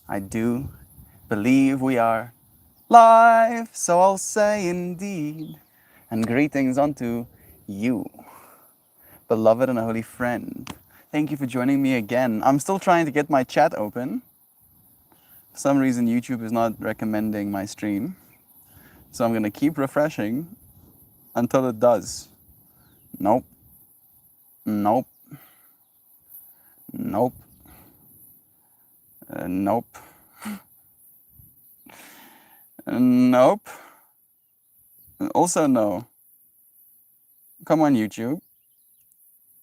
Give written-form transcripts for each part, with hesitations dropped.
I do believe we are live, so I'll say indeed. And greetings unto you, beloved and holy friend. Thank you for joining me again. I'm still trying to get my chat open. For some reason, YouTube is not recommending my stream. So I'm going to keep refreshing until it does. Nope, nope, nope, nope, nope. Also, no. Come on, YouTube.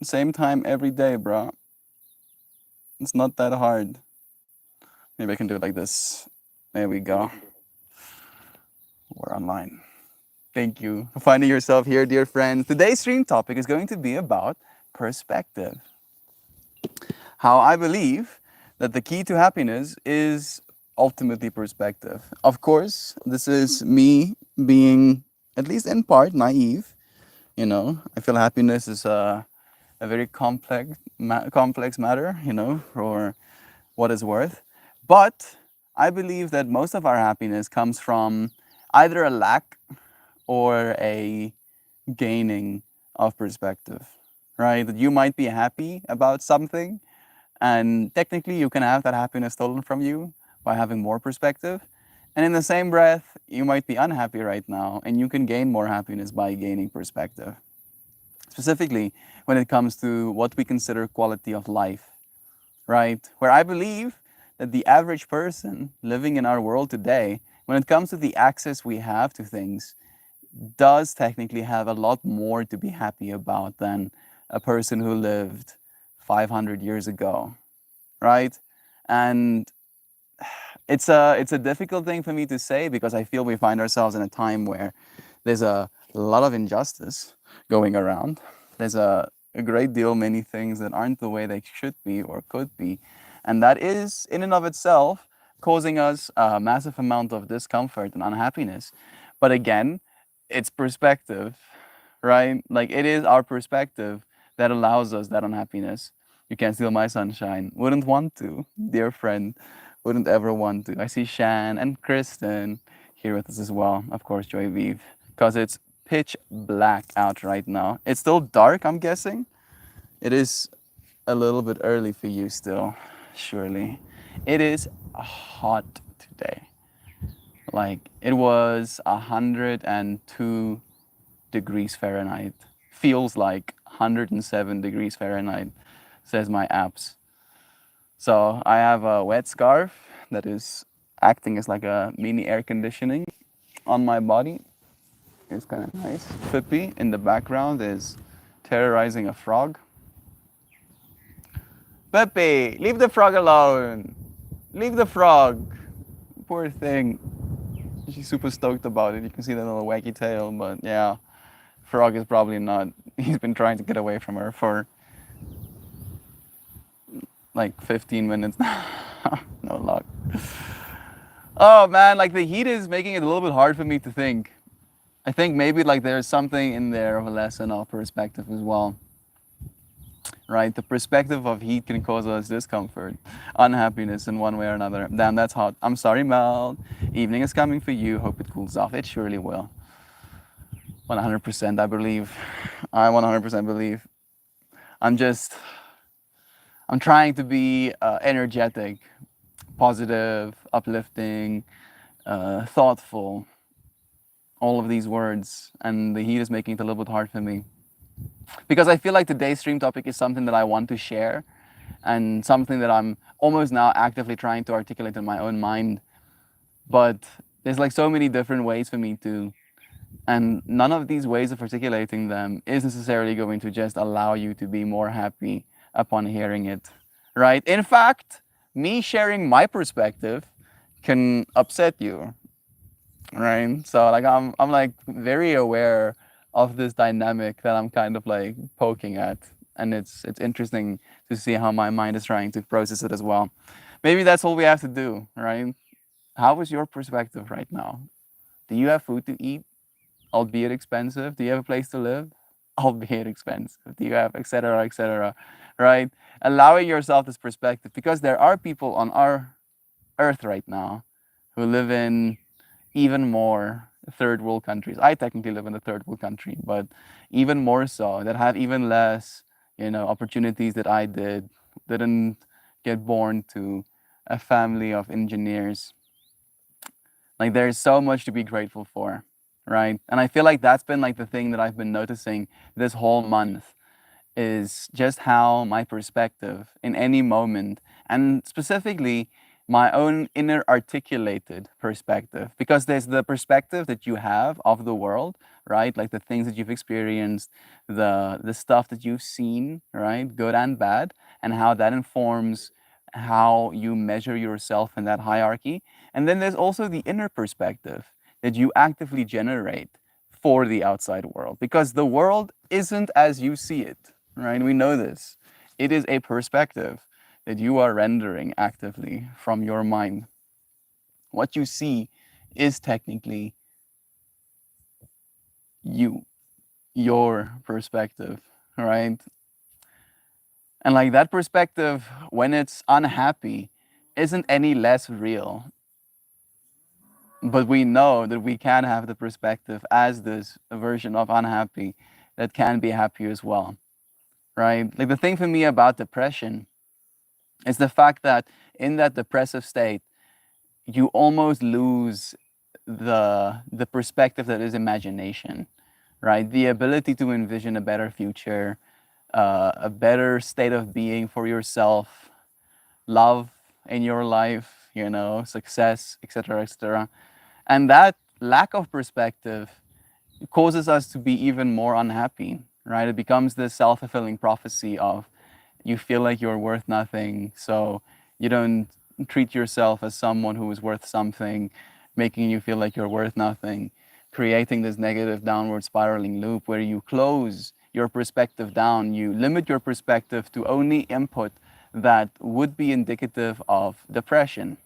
Same time every day, bro. It's not that hard. Maybe I can do it like this. There we go. We're online. Thank you for finding yourself here, dear friends. Today's stream topic is going to be about perspective. How I believe that the key to happiness is ultimately perspective. Of course, this is me being, at least in part, naive. I feel happiness is a very complex matter, for what it's worth. But I believe that most of our happiness comes from either a lack or a gaining of perspective, right? That you might be happy about something, and technically you can have that happiness stolen from you by having more perspective. And in the same breath, you might be unhappy right now, and you can gain more happiness by gaining perspective. Specifically, when it comes to what we consider quality of life, right? Where I believe that the average person living in our world today, when it comes to the access we have to things, does technically have a lot more to be happy about than a person who lived 500 years ago, right? And it's a difficult thing for me to say because I feel we find ourselves in a time where there's a lot of injustice going around. There's a great deal many things that aren't the way they should be or could be, and that is in and of itself causing us a massive amount of discomfort and unhappiness. But again, it's perspective, right? Like it is our perspective that allows us that unhappiness. You can't steal my sunshine. Wouldn't want to, dear friend. Wouldn't ever want to. I see Shan and Kristen here with us as well. Of course, Joy Vive. Because it's pitch black out right now. It's still dark, I'm guessing. It is a little bit early for you still, surely. It is hot today. Like, it was 102 degrees Fahrenheit. Feels like 107 degrees Fahrenheit, says my apps. So I have a wet scarf that is acting as like a mini air conditioning on my body. It's kind of nice. Pippi in the background is terrorizing a frog. Pippi, leave the frog alone. Leave the frog. Poor thing. She's super stoked about it. You can see that little wacky tail, but yeah, frog is probably not. He's been trying to get away from her for like 15 minutes now. No luck. Oh man, like the heat is making it a little bit hard for me to think. I think maybe like there's something in there of a lesson of perspective as well. Right? The perspective of heat can cause us discomfort, unhappiness in one way or another. Damn, that's hot. I'm sorry, Mel. Evening is coming for you. Hope it cools off. It surely will. 100%, I believe. I 100% believe. I'm just, I'm trying to be energetic, positive, uplifting, thoughtful, all of these words, and the heat is making it a little bit hard for me. Because I feel like today's stream topic is something that I want to share and something that I'm almost now actively trying to articulate in my own mind. But there's like so many different ways for me to, and none of these ways of articulating them is necessarily going to just allow you to be more happy upon hearing it, right? In fact, me sharing my perspective can upset you, right? So like I'm like very aware of this dynamic that I'm kind of like poking at, and it's interesting to see how my mind is trying to process it as well. Maybe that's all we have to do, right? How is your perspective right now? Do you have food to eat, albeit expensive? Do you have a place to live, albeit expensive? Do you have etc. etc. Right? Allowing yourself this perspective because there are people on our earth right now who live in even more third world countries. I technically live in a third world country, but even more so, that have even less, opportunities that I didn't get born to a family of engineers. Like there's so much to be grateful for, right? And I feel like that's been like the thing that I've been noticing this whole month is just how my perspective in any moment, and specifically my own inner articulated perspective, because there's the perspective that you have of the world, right? Like the things that you've experienced, the stuff that you've seen, right? Good and bad, and how that informs how you measure yourself in that hierarchy. And then there's also the inner perspective that you actively generate for the outside world, because the world isn't as you see it, right? We know this. It is a perspective that you are rendering actively from your mind. What you see is technically you, your perspective, right? And like that perspective, when it's unhappy, isn't any less real. But we know that we can have the perspective as this version of unhappy that can be happy as well, right? Like the thing for me about depression is the fact that in that depressive state, you almost lose the perspective that is imagination, right? The ability to envision a better future, a better state of being for yourself, love in your life, success, etc., etc. And that lack of perspective causes us to be even more unhappy, right? It becomes this self-fulfilling prophecy of you feel like you're worth nothing, so you don't treat yourself as someone who is worth something, making you feel like you're worth nothing, creating this negative downward spiraling loop where you close your perspective down, you limit your perspective to only input that would be indicative of depression.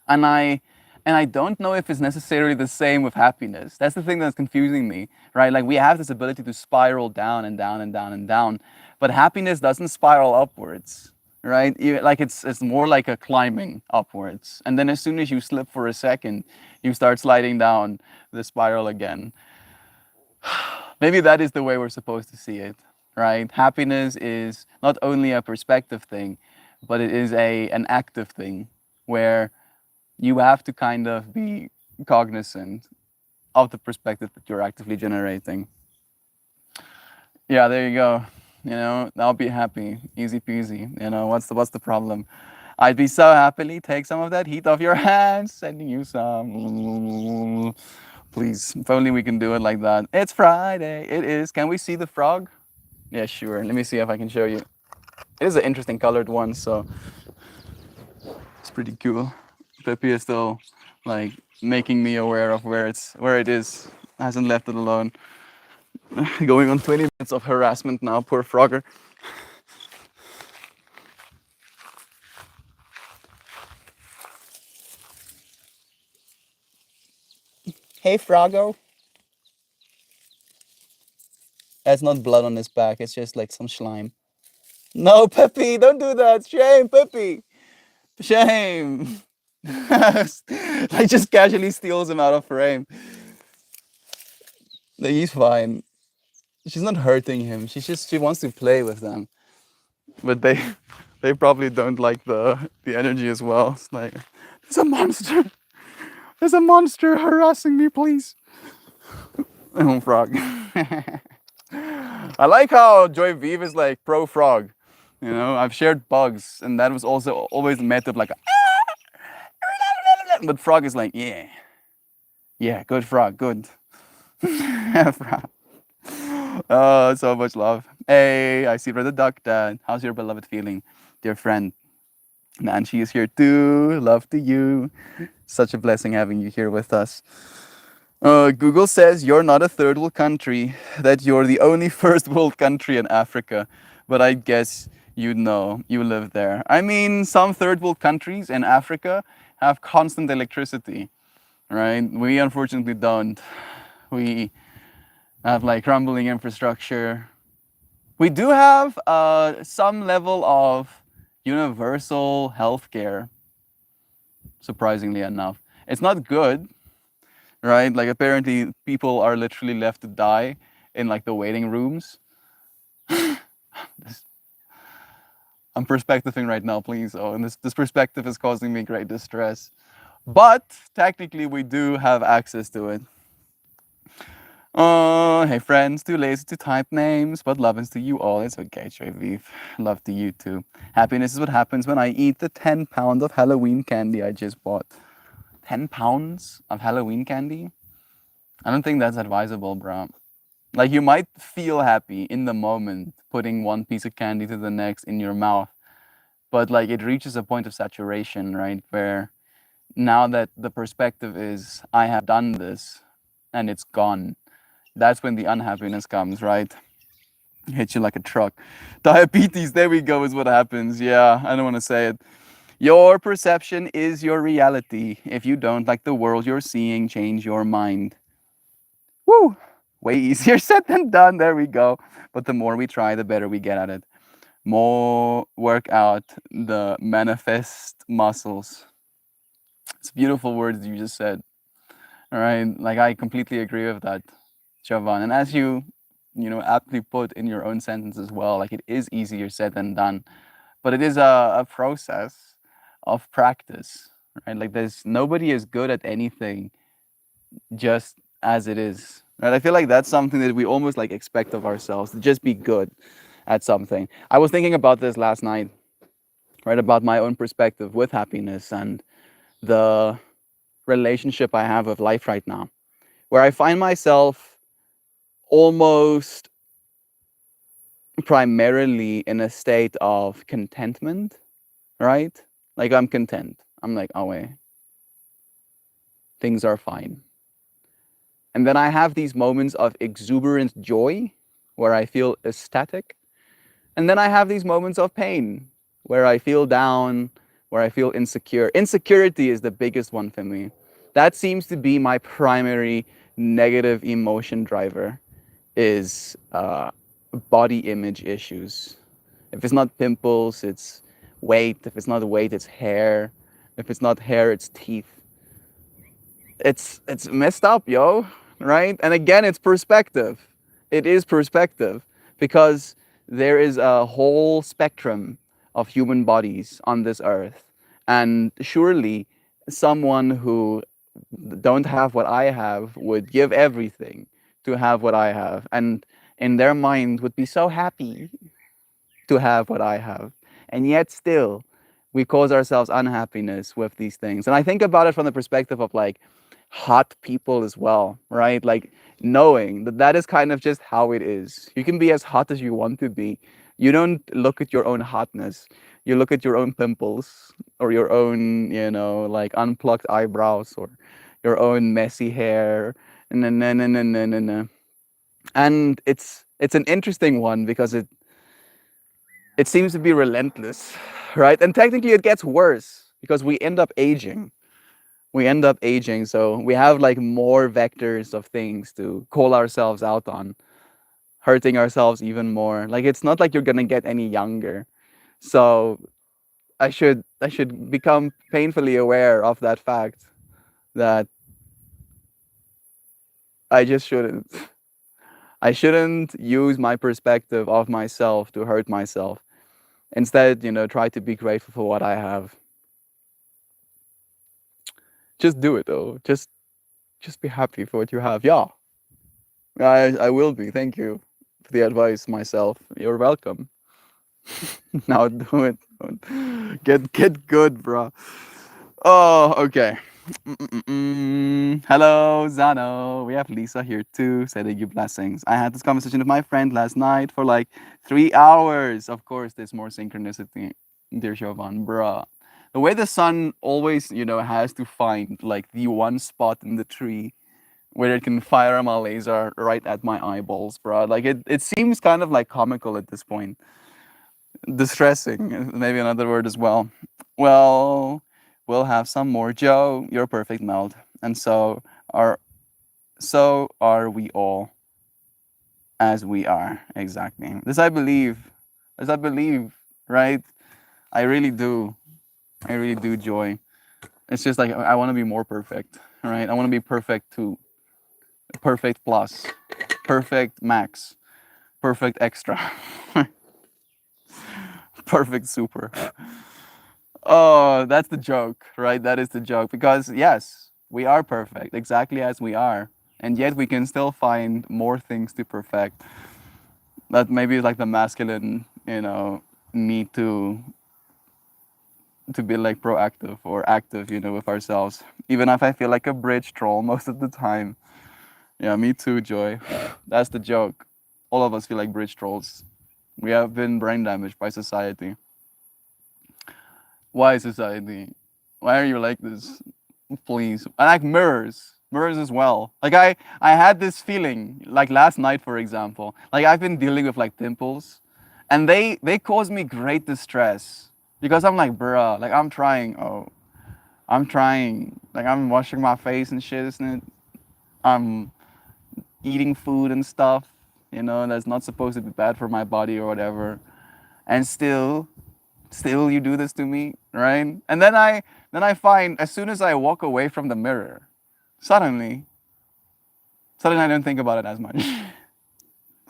And I don't know if it's necessarily the same with happiness. That's the thing that's confusing me, right? Like we have this ability to spiral down and down and down and down, but happiness doesn't spiral upwards, right? Like it's more like a climbing upwards. And then as soon as you slip for a second, you start sliding down the spiral again. Maybe that is the way we're supposed to see it, right? Happiness is not only a perspective thing, but it is an active thing where you have to kind of be cognizant of the perspective that you're actively generating. Yeah, there you go. I'll be happy, easy peasy. What's the problem? I'd be so happily take some of that heat off your hands, sending you some. Please, if only we can do it like that. It's Friday. It is. Can we see the frog? Yeah, sure. Let me see if I can show you. It is an interesting colored one, so it's pretty cool. Pepe is still like making me aware of where it is. Hasn't left it alone. Going on 20 minutes of harassment now, poor Frogger. Hey Froggo. That's not blood on his back, it's just like some slime. No, Pepe, don't do that. Shame, Pepe. Shame. Like just casually steals him out of frame. Like, he's fine. She's not hurting him. She wants to play with them. But they probably don't like the energy as well. It's like there's a monster. There's a monster harassing me, please. Oh, frog. I like how Joy Vive is like pro frog. I've shared bugs, and that was also always met with like, but frog is like, yeah, good frog, good. Frog. Oh, so much love. Hey, I see Brother Duck Dad. How's your beloved feeling, dear friend? Nancy is here too. Love to you. Such a blessing having you here with us. Google says you're not a third world country, that you're the only first world country in Africa. But I guess you live there. I mean, some third world countries in Africa have constant electricity, right? We unfortunately don't. We have like crumbling infrastructure. We do have some level of universal healthcare, surprisingly enough. It's not good, right? Like apparently people are literally left to die in like the waiting rooms. I'm perspectiving right now, please. Oh, and this perspective is causing me great distress. But technically, we do have access to it. Oh, hey friends, too lazy to type names, but love is to you all. It's okay, Treviv. Love to you too. Happiness is what happens when I eat the 10 pound of Halloween candy I just bought. 10 pounds of Halloween candy? I don't think that's advisable, bro. Like you might feel happy in the moment putting one piece of candy to the next in your mouth, but like it reaches a point of saturation, right? Where now that the perspective is I have done this and it's gone, that's when the unhappiness comes, right? Hit you like a truck. Diabetes, there we go, is what happens. Yeah, I don't want to say it. Your perception is your reality. If you don't like the world you're seeing, change your mind. Woo! Way easier said than done. There we go. But the more we try, the better we get at it. More work out the manifest muscles. It's beautiful words you just said. All right. Like I completely agree with that, Jovan. And as you aptly put in your own sentence as well, like it is easier said than done. But it is a process of practice. Right. Like there's nobody is good at anything just as it is. Right. I feel like that's something that we almost like expect of ourselves to just be good at something. I was thinking about this last night, right? About my own perspective with happiness and the relationship I have with life right now, where I find myself almost primarily in a state of contentment, right? Like I'm content. I'm like, oh wait, things are fine. And then I have these moments of exuberant joy where I feel ecstatic. And then I have these moments of pain where I feel down, where I feel insecure. Insecurity is the biggest one for me. That seems to be my primary negative emotion driver is body image issues. If it's not pimples, it's weight. If it's not weight, it's hair. If it's not hair, it's teeth. It's messed up, yo, right? And again, it's perspective. It is perspective because there is a whole spectrum of human bodies on this earth, and surely someone who don't have what I have would give everything to have what I have, and in their mind would be so happy to have what I have, and yet still we cause ourselves unhappiness with these things. And I think about it from the perspective of like hot people as well, right? Like knowing that that is kind of just how it is. You can be as hot as you want to be. You don't look at your own hotness. You look at your own pimples or your own, like unplucked eyebrows or your own messy hair. And it's an interesting one because it seems to be relentless, right? And technically it gets worse because we end up aging. So we have like more vectors of things to call ourselves out on, hurting ourselves even more. Like it's not like you're gonna get any younger. So I should become painfully aware of that fact that I just shouldn't. I shouldn't use my perspective of myself to hurt myself. Instead, try to be grateful for what I have. Just do it though. Just be happy for what you have. Yeah. I will be. Thank you for the advice myself. You're welcome. Now do it. Get good, bro. Oh, okay. Hello, Zano. We have Lisa here too, sending you blessings. I had this conversation with my friend last night for like 3 hours. Of course, there's more synchronicity, dear Jovan, bruh. The way the sun always, has to find like the one spot in the tree where it can fire a laser right at my eyeballs, bro. Like it seems kind of like comical at this point. Distressing, maybe another word as well. Well, we'll have some more. Joe, you're a perfect meld. And are so are we all as we are. Exactly. This I believe. This I believe, right? I really do. I really do, Joy. It's just like I want to be more perfect, right? I want to be perfect to perfect plus, perfect max, perfect extra, perfect super. Oh, that's the joke, right? That is the joke. Because yes, we are perfect, exactly as we are. And yet we can still find more things to perfect. That maybe is like the masculine, need to be like proactive or active, with ourselves. Even if I feel like a bridge troll most of the time. Yeah, me too, Joy. That's the joke. All of us feel like bridge trolls. We have been brain damaged by society. Why society? Why are you like this? Please. I like mirrors. Mirrors as well. Like I had this feeling, like last night, for example. Like I've been dealing with like pimples, and they cause me great distress because I'm like, bruh, like I'm trying. Oh, I'm trying. Like I'm washing my face and shit, isn't it? I'm eating food and stuff, that's not supposed to be bad for my body or whatever. And still you do this to me, right? And then I find as soon as I walk away from the mirror, suddenly I don't think about it as much.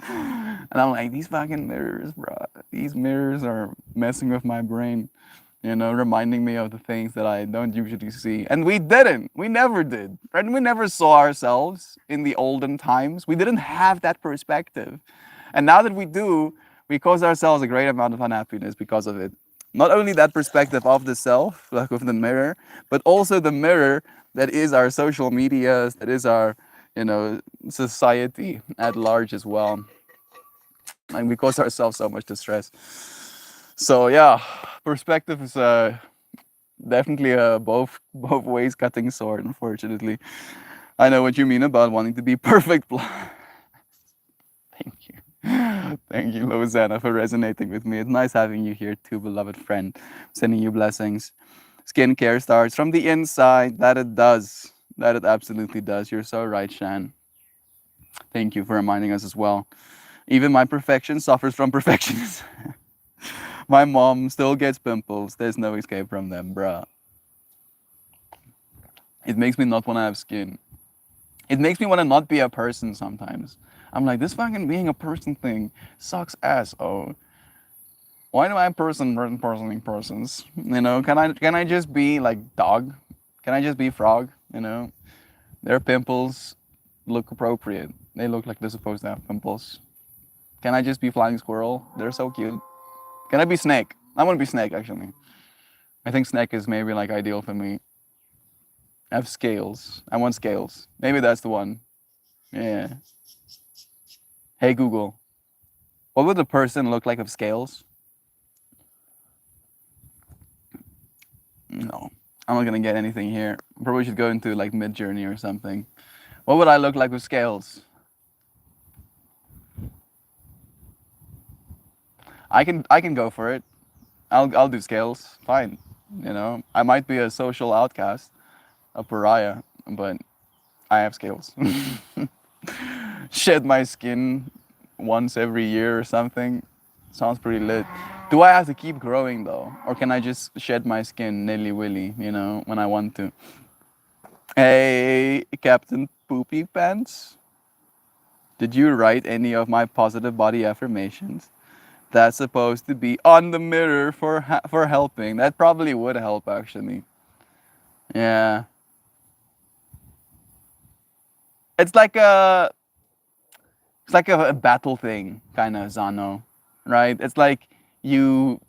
And I'm like, these fucking mirrors, bro. These mirrors are messing with my brain, reminding me of the things that I don't usually see. And we didn't. We never did. Right? We never saw ourselves in the olden times. We didn't have that perspective. And now that we do, we cause ourselves a great amount of unhappiness because of it. Not only that perspective of the self, like with the mirror, but also the mirror that is our social medias, that is our, society at large as well. And we cause ourselves so much distress. So yeah, perspective is definitely a both ways cutting sword. Unfortunately, I know what you mean about wanting to be perfect. Thank you, thank you, Lozana, for resonating with me. It's nice having you here too, beloved friend. Sending you blessings. Skincare starts from the inside. That it does. That it absolutely does. You're so right, Shan. Thank you for reminding us as well. Even my perfection suffers from perfectionism. My mom still gets pimples. There's no escape from them, bruh. It makes me not want to have skin. It makes me want to not be a person sometimes. I'm like, this fucking being a person thing sucks ass. Oh, why do I personing persons? Can I just be like dog? Can I just be frog? Their pimples look appropriate. They look like they're supposed to have pimples. Can I just be flying squirrel? They're so cute. Can I be snake? I want to be snake actually. I think snake is maybe like ideal for me. I have scales. I want scales. Maybe that's the one. Yeah. Hey Google, what would the person look like with scales? No, I'm not gonna get anything here. Probably should go into like Midjourney or something. What would I look like with scales? I can go for it. I'll do scales. Fine. I might be a social outcast, a pariah, but I have scales. Shed my skin once every year or something. Sounds pretty lit. Do I have to keep growing though? Or can I just shed my skin nilly-willy, when I want to? Hey, Captain Poopy Pants. Did you write any of my positive body affirmations? That's supposed to be on the mirror for helping. That probably would help actually. Yeah. It's like a battle thing, kind of, Zano, right? It's like your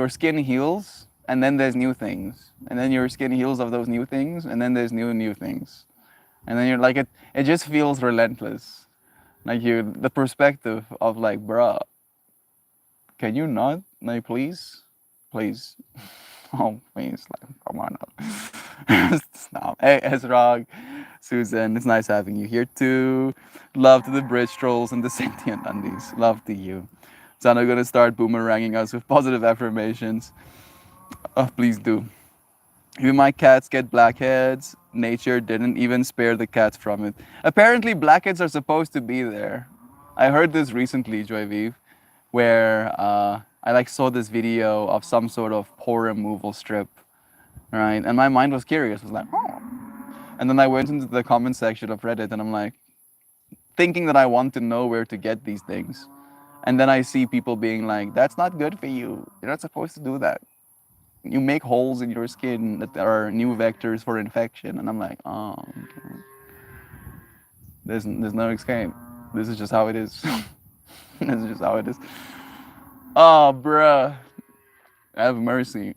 skin heals, and then there's new things, and then your skin heals of those new things, and then there's new things, and then you're like it just feels relentless, like the perspective of like, bruh, can you not, like, please, oh please, like, come on up. Stop. Hey Ezrog, Susan, it's nice having you here too. Love to the bridge trolls and the sentient undies. Love to you. So I'm gonna start boomeranging us with positive affirmations. Oh, please do. Even my cats get blackheads. Nature didn't even spare the cats from it. Apparently, blackheads are supposed to be there. I heard this recently, Joy Vive, where I like saw this video of some sort of pore removal strip right? And my mind was curious. Was like, oh. And then I went into the comment section of Reddit, and I'm like, thinking that I want to know where to get these things. And then I see people being like, that's not good for you. You're not supposed to do that. You make holes in your skin that are new vectors for infection. And I'm like, oh, okay. There's no escape. This is just how it is. This is just how it is. Oh, bruh. Have mercy.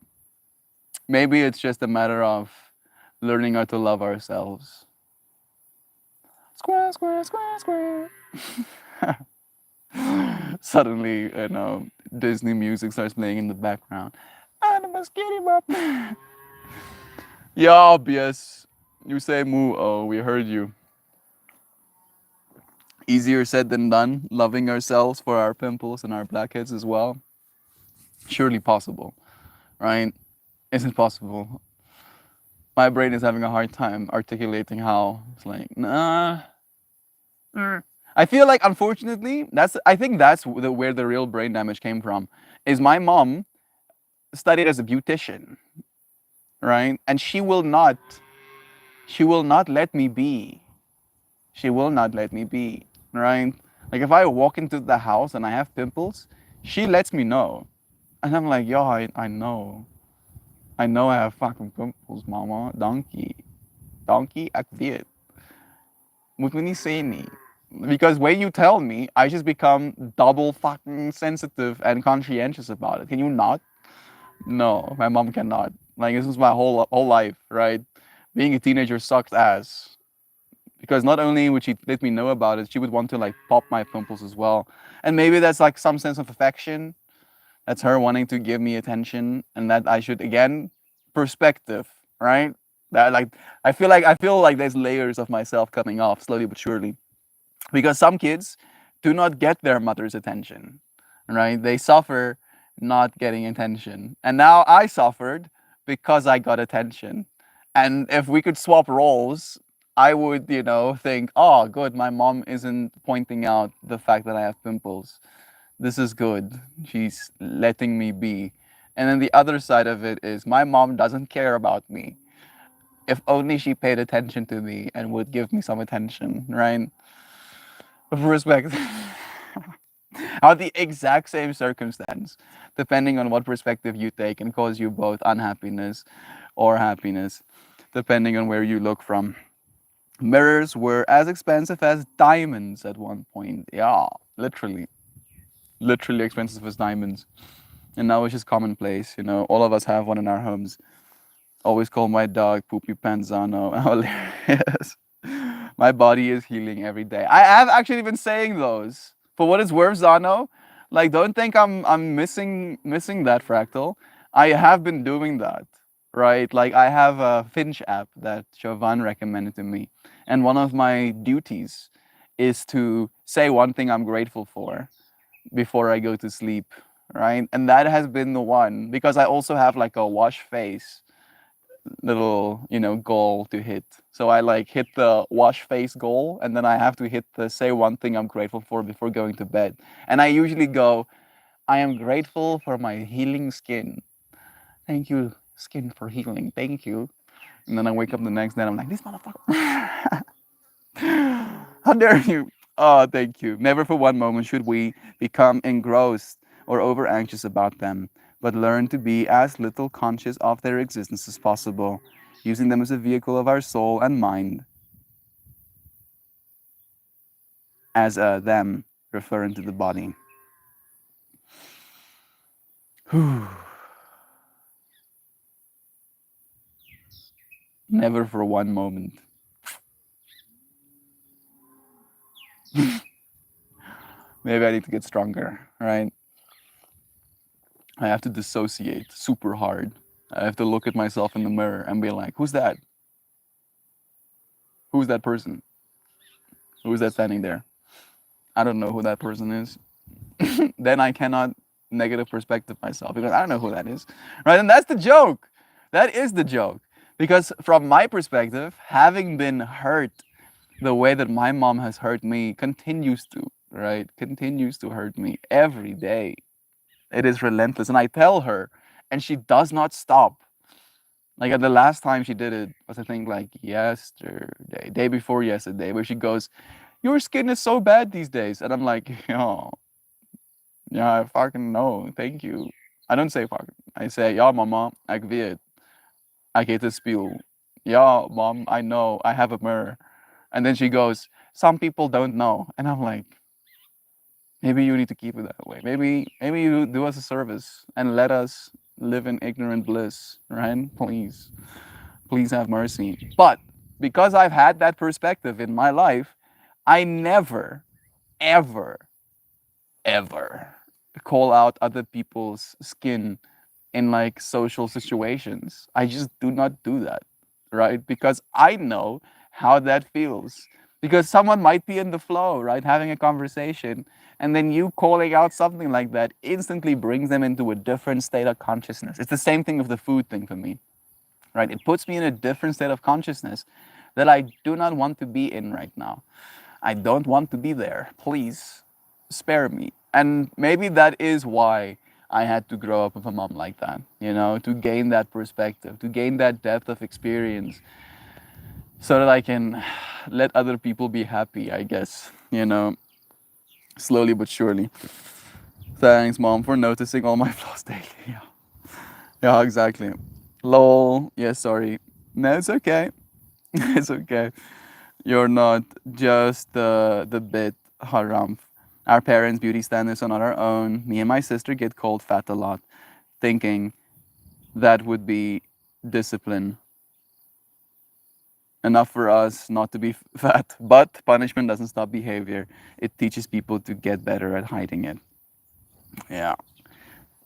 Maybe it's just a matter of learning how to love ourselves. Square, square, square, square. Suddenly, Disney music starts playing in the background. And a skinny bop. Yeah, obvious. You say moo. Oh, we heard you. Easier said than done. Loving ourselves for our pimples and our blackheads as well. Surely possible, right? Is it possible? My brain is having a hard time articulating how. It's like, nah. I feel like, unfortunately, I think that's where the real brain damage came from. Is my mom studied as a beautician, right? And she will not let me be. She will not let me be, right? Like if I walk into the house and I have pimples, she lets me know. And I'm like, yo, I know. I know I have fucking pimples, mama. Donkey. Donkey, ek weet. Moet me niet sê nie. Because when you tell me, I just become double fucking sensitive and conscientious about it. Can you not? No, my mom cannot. Like this is my whole life, right? Being a teenager sucks ass. Because not only would she let me know about it, she would want to like pop my pimples as well. And maybe that's like some sense of affection. That's her wanting to give me attention, and that I should again perspective, right? That like I feel like there's layers of myself coming off slowly but surely. Because some kids do not get their mother's attention, right? They suffer not getting attention. And now I suffered because I got attention. And if we could swap roles, I would, think, oh, good, my mom isn't pointing out the fact that I have pimples. This is good. She's letting me be. And then the other side of it is my mom doesn't care about me. If only she paid attention to me and would give me some attention, right? Respect. How the exact same circumstance, depending on what perspective you take, can cause you both unhappiness or happiness, depending on where you look from. Mirrors were as expensive as diamonds at one point. Yeah, literally. Literally expensive as diamonds. And now it's just commonplace, All of us have one in our homes. Always call my dog Poopy Panzano. How hilarious. My body is healing every day. I have actually been saying those. For what it's worth, Zano, like don't think I'm missing that fractal. I have been doing that, right? Like I have a Finch app that Jovan recommended to me, and one of my duties is to say one thing I'm grateful for before I go to sleep, right? And that has been the one because I also have like a wash face little goal to hit. So I like hit the wash face goal, and then I have to hit the say one thing I'm grateful for before going to bed. And I usually go, I am grateful for my healing skin. Thank you, skin, for healing. Thank you. And then I wake up the next day and I'm like, this motherfucker. How dare you? Oh, thank you. Never for one moment should we become engrossed or over anxious about them, but learn to be as little conscious of their existence as possible, using them as a vehicle of our soul and mind, as them, referring to the body. Never for one moment. Maybe I need to get stronger, right? I have to dissociate super hard. I have to look at myself in the mirror and be like, who's that? Who's that person? Who's that standing there? I don't know who that person is. Then I cannot negative perspective myself because I don't know who that is. Right? And that's the joke. That is the joke. Because from my perspective, having been hurt the way that my mom has hurt me continues to, right? Continues to hurt me every day. It is relentless. And I tell her, and she does not stop. Like at the last time she did it was I think like yesterday, day before yesterday, where she goes, "Your skin is so bad these days," and I'm like, "Yo, yeah, I fucking know, thank you." I don't say fucking. I say, "Ja, mama, ik weet, ik eet een spiegel." "Yeah, mom, I know, I have a mirror." And then she goes, "Some people don't know," and I'm like, maybe you need to keep it that way. Maybe you do us a service and let us live in ignorant bliss, right? Please have mercy. But because I've had that perspective in my life, I never, ever, ever call out other people's skin in like social situations. I just do not do that, right? Because I know how that feels. Because someone might be in the flow, right? Having a conversation, and then you calling out something like that instantly brings them into a different state of consciousness. It's the same thing with the food thing for me, right? It puts me in a different state of consciousness that I do not want to be in right now. I don't want to be there. Please spare me. And maybe that is why I had to grow up with a mom like that, you know, to gain that perspective, to gain that depth of experience so that I can let other people be happy, I guess, you know, slowly but surely. Thanks, mom, for noticing all my flaws daily. Yeah, yeah, exactly. Lol. Yeah, sorry. No, it's okay. It's okay. You're not just the bit haram. Our parents' beauty standards are not our own. Me and my sister get called fat a lot, thinking that would be discipline enough for us not to be fat. But punishment doesn't stop behavior. It teaches people to get better at hiding it. Yeah.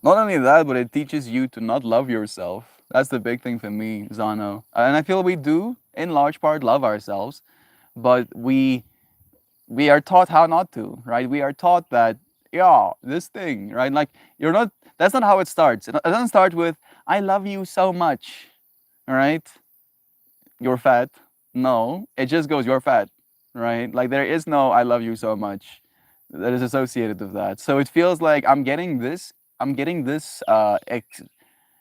Not only that, but it teaches you to not love yourself. That's the big thing for me, Zano. And I feel we do, in large part, love ourselves, but we are taught how not to, right? We are taught that, yeah, this thing, right? Like you're not. That's not how it starts. It doesn't start with "I love you so much," all right? You're fat. No, it just goes you're fat, right? Like there is no "I love you so much" that is associated with that. So it feels like I'm getting this. I'm getting this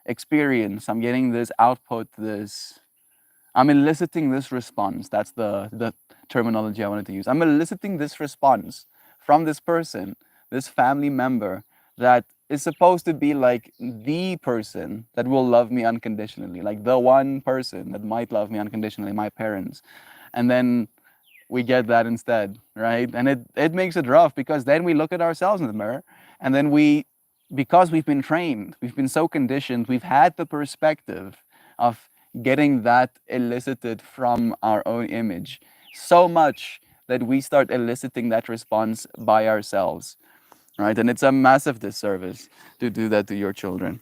experience. I'm getting this output. I'm eliciting this response. That's the terminology I wanted to use. I'm eliciting this response from this person, this family member that is supposed to be like the person that will love me unconditionally, like the one person that might love me unconditionally, my parents. And then we get that instead, right? And it makes it rough because then we look at ourselves in the mirror and then because we've been trained, we've been so conditioned, we've had the perspective of getting that elicited from our own image so much that we start eliciting that response by ourselves, right? And it's a massive disservice to do that to your children.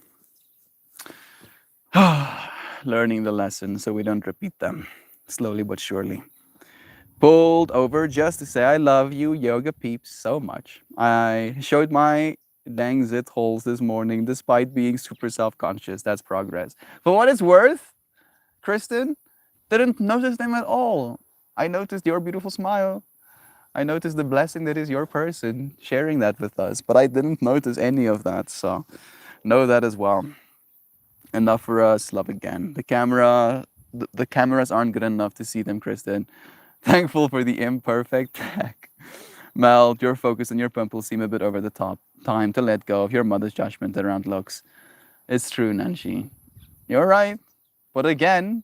Learning the lesson so we don't repeat them slowly but surely. Pulled over just to say I love you, yoga peeps, so much. I showed my dang zit holes this morning despite being super self-conscious. That's progress. For what it's worth, Kristen, didn't notice them at all. I noticed your beautiful smile. I noticed the blessing that is your person sharing that with us, but I didn't notice any of that. So know that as well. Enough for us. Love again. The cameras aren't good enough to see them, Kristen. Thankful for the imperfect tech. Mel, your focus and your pimples seem a bit over the top. Time to let go of your mother's judgment around looks. It's true, Nancy. You're right. But again,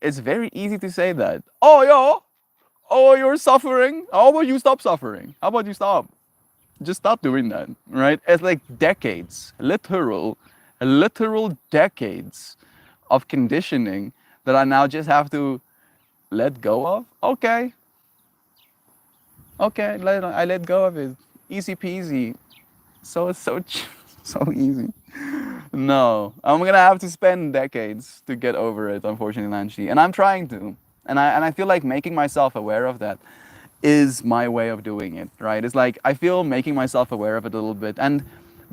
it's very easy to say that. Oh, yo. Oh, you're suffering. How about you stop suffering? How about you stop? Just stop doing that, right? It's like decades, literal decades of conditioning that I now just have to let go of. Okay, okay, I let go of it. Easy peasy. So it's so so easy. No, I'm gonna have to spend decades to get over it, unfortunately, Lanchi. And I'm trying to. And I feel like making myself aware of that is my way of doing it, right? It's like I feel making myself aware of it a little bit and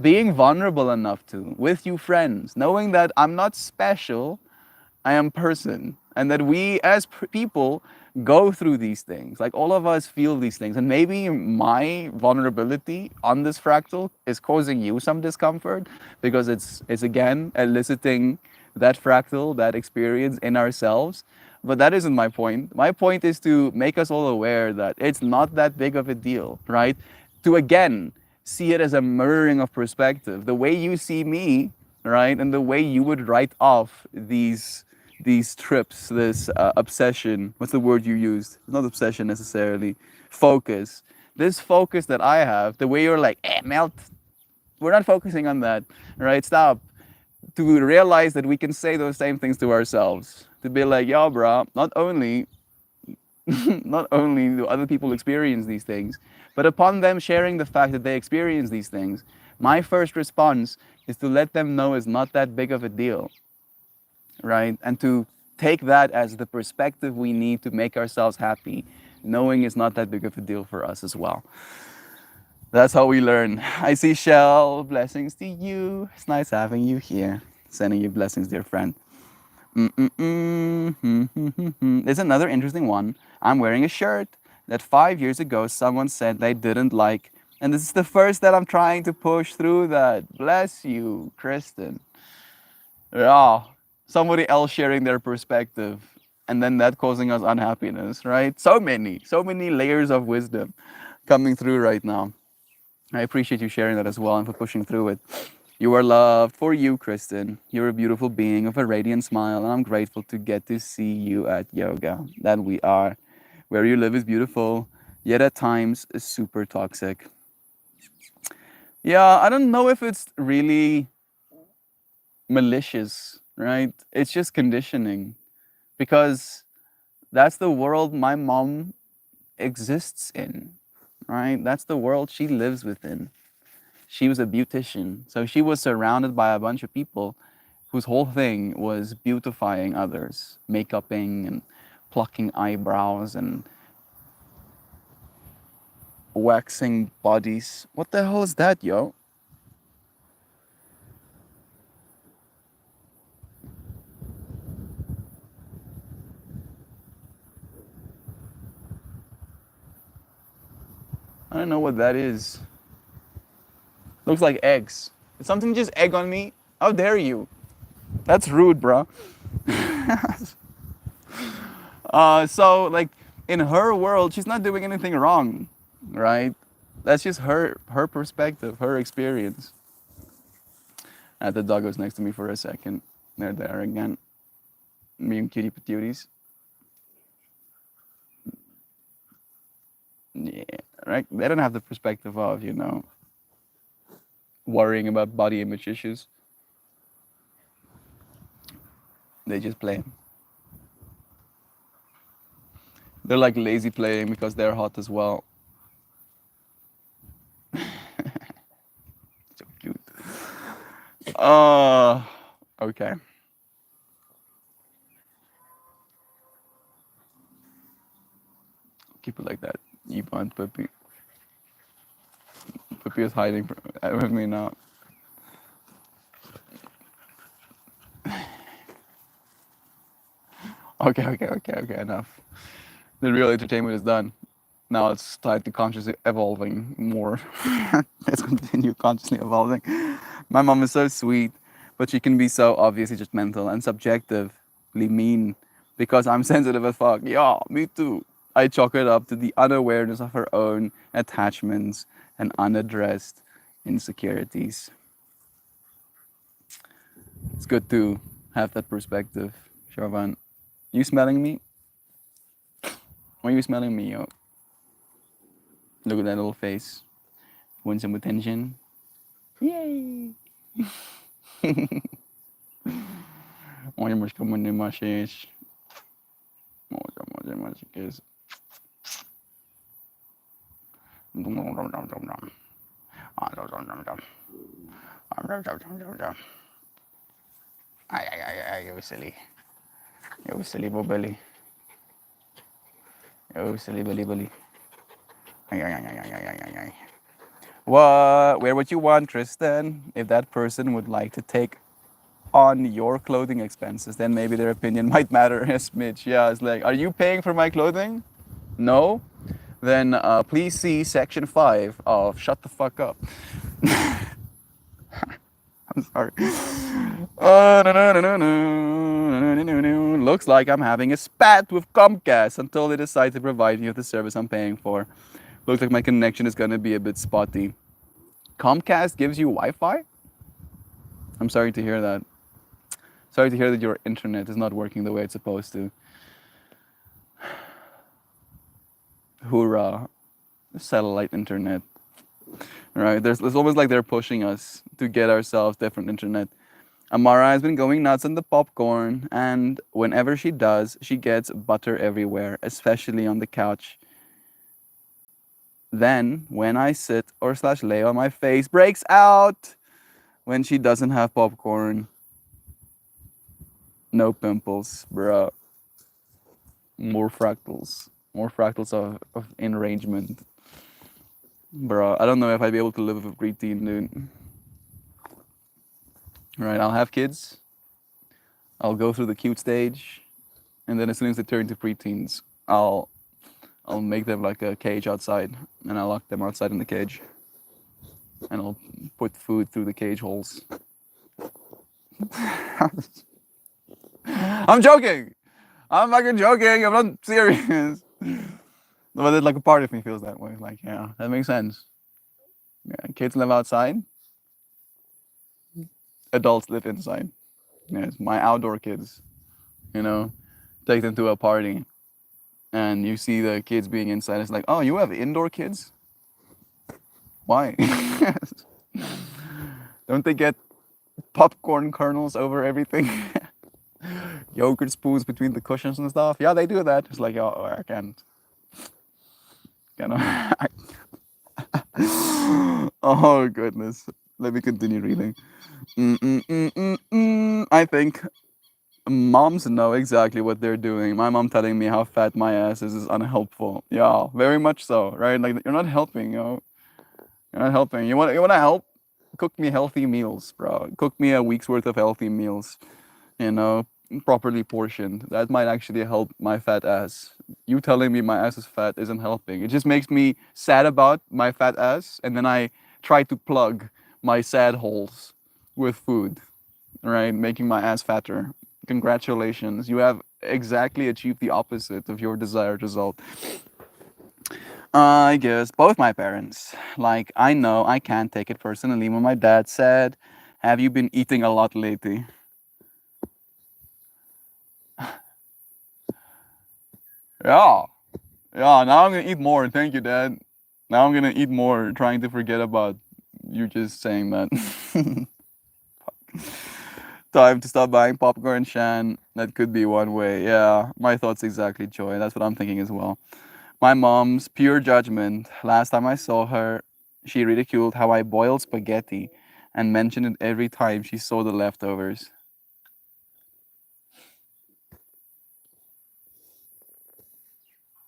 being vulnerable enough to with you friends, knowing that I'm not special, I am person, and that we as people go through these things. Like all of us feel these things, and maybe my vulnerability on this fractal is causing you some discomfort because it's again eliciting that fractal, that experience in ourselves. But that isn't my point. My point is to make us all aware that it's not that big of a deal, right? To again see it as a mirroring of perspective. The way you see me, right, and the way you would write off these trips, this obsession. What's the word you used? Not obsession necessarily. Focus. This focus that I have, the way you're like, melt. We're not focusing on that, right? Stop. To realize that we can say those same things to ourselves. To be like, yo, bro, not only not only do other people experience these things, but upon them sharing the fact that they experience these things, my first response is to let them know it's not that big of a deal, right? And to take that as the perspective we need to make ourselves happy, knowing it's not that big of a deal for us as well. That's how we learn. I see Shell, blessings to you. It's nice having you here. Sending you blessings, dear friend. There's another interesting one. I'm wearing a shirt that 5 years ago someone said they didn't like. And this is the first that I'm trying to push through that. Bless you, Kristen. Yeah, somebody else sharing their perspective. And then that causing us unhappiness, right? So many layers of wisdom coming through right now. I appreciate you sharing that as well and for pushing through it. You are loved for you, Kristen. You're a beautiful being with a radiant smile, and I'm grateful to get to see you at yoga. That we are. Where you live is beautiful, yet at times is super toxic. Yeah, I don't know if it's really malicious, right? It's just conditioning because that's the world my mom exists in, right? That's the world she lives within. She was a beautician, so she was surrounded by a bunch of people whose whole thing was beautifying others, makeuping and plucking eyebrows and waxing bodies. What the hell is that, yo? I don't know what that is. Looks like eggs. Did something just egg on me? How dare you? That's rude, bro. So like in her world, she's not doing anything wrong, right? That's just her perspective, her experience. The dog was next to me for a second. They're there again. Me and cutie patooties. Yeah, right. They don't have the perspective of, worrying about body image issues. They just play. They're like lazy playing because they're hot as well. So cute. Okay. Keep it like that. You want Puppy. Puppy is hiding from me now. Okay, enough. The real entertainment is done. Now it's time to consciously evolving more. Let's continue consciously evolving. My mom is so sweet, but she can be so obviously judgmental and subjectively mean because I'm sensitive as fuck. Yeah, me too. I chalk it up to the unawareness of her own attachments and unaddressed insecurities. It's good to have that perspective, Sharvan. You smelling me? Why are you smelling me, yo? Look at that little face. Want some attention? Yay! Olha, mas como nem machês. Olha, mas que isso. Ay, you silly. You silly bobelly. You silly belly belly. Ay. What? Wear what you want, Tristan. If that person would like to take on your clothing expenses, then maybe their opinion might matter a smidge. Yeah, it's like, are you paying for my clothing? No? Then please see section 5 of Shut the Fuck Up. I'm sorry. Looks like I'm having a spat with Comcast until they decide to provide me with the service I'm paying for. Looks like my connection is gonna be a bit spotty. Comcast gives you Wi-Fi? I'm sorry to hear that. Sorry to hear that your internet is not working the way it's supposed to. Hoorah. Satellite internet. Right? There's almost like they're pushing us to get ourselves different internet. Amara has been going nuts on the popcorn, and whenever she does, she gets butter everywhere, especially on the couch. Then, when I sit or slash lay on my face, breaks out when she doesn't have popcorn. No pimples, bruh. More fractals. More fractals of enragement. Bruh, I don't know if I'd be able to live with a preteen, dude. Right, I'll have kids. I'll go through the cute stage. And then as soon as they turn to preteens, I'll make them like a cage outside, and I'll lock them outside in the cage, and I'll put food through the cage holes. I'm joking. I'm fucking joking. I'm not serious. But then, like, a part of me feels that way. Like, yeah, that makes sense. Yeah, kids live outside. Adults live inside. Yes, my outdoor kids. You know, take them to a party, and you see the kids being inside. It's like, oh, you have indoor kids? Why? Don't they get popcorn kernels over everything? Yogurt spoons between the cushions and stuff? Yeah, they do that. It's like, oh, I can't. Oh, goodness. Let me continue reading. I think moms know exactly what they're doing. My mom telling me how fat my ass is unhelpful. Yeah, very much so, right? Like, you're not helping, yo. You're not helping. You want to help? Cook me healthy meals, bro. Cook me a week's worth of healthy meals. You know, properly portioned. That might actually help my fat ass. You telling me my ass is fat isn't helping. It just makes me sad about my fat ass, and then I try to plug my sad holes with food, right? Making my ass fatter. Congratulations. You have exactly achieved the opposite of your desired result. I guess both my parents. Like, I know I can't take it personally when my dad said, "Have you been eating a lot lately?" Yeah. Yeah, now I'm gonna eat more. Thank you, Dad. Now I'm gonna eat more, trying to forget about you just saying that. Time to stop buying popcorn, Shan. That could be one way. Yeah, my thoughts exactly, Joy. That's what I'm thinking as well. My mom's pure judgment. Last time I saw her, she ridiculed how I boiled spaghetti and mentioned it every time she saw the leftovers.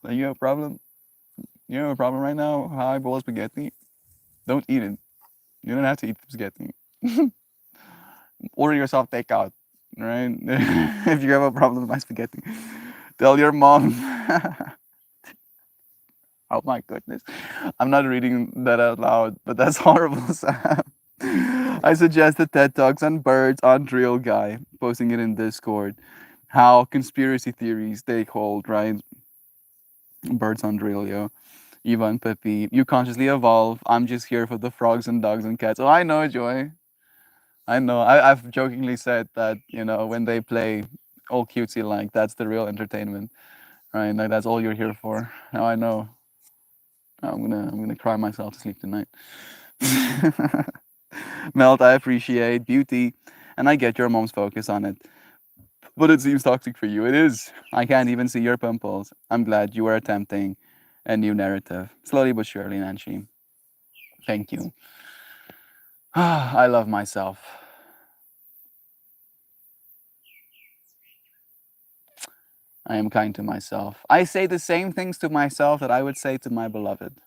Like, you have a problem? You have a problem right now? How I boil spaghetti? Don't eat it. You don't have to eat spaghetti. Order yourself takeout, right? If you have a problem with my spaghetti, tell your mom. Oh my goodness, I'm not reading that out loud, but that's horrible, Sam. I suggest the TED Talks on birds on Drill guy, posting it in Discord. How conspiracy theories take hold, right? Birds on Drill, yo. Eva and Pepe, you consciously evolve. I'm just here for the frogs and dogs and cats. Oh, I know, Joy. I know. I've jokingly said that, when they play all cutesy like, that's the real entertainment, right? Like, that's all you're here for. Now I know. I'm gonna cry myself to sleep tonight. Melt, I appreciate beauty, and I get your mom's focus on it. But it seems toxic for you. It is. I can't even see your pimples. I'm glad you are attempting a new narrative. Slowly but surely, Nancy. Thank you. I love myself. I am kind to myself. I say the same things to myself that I would say to my beloved.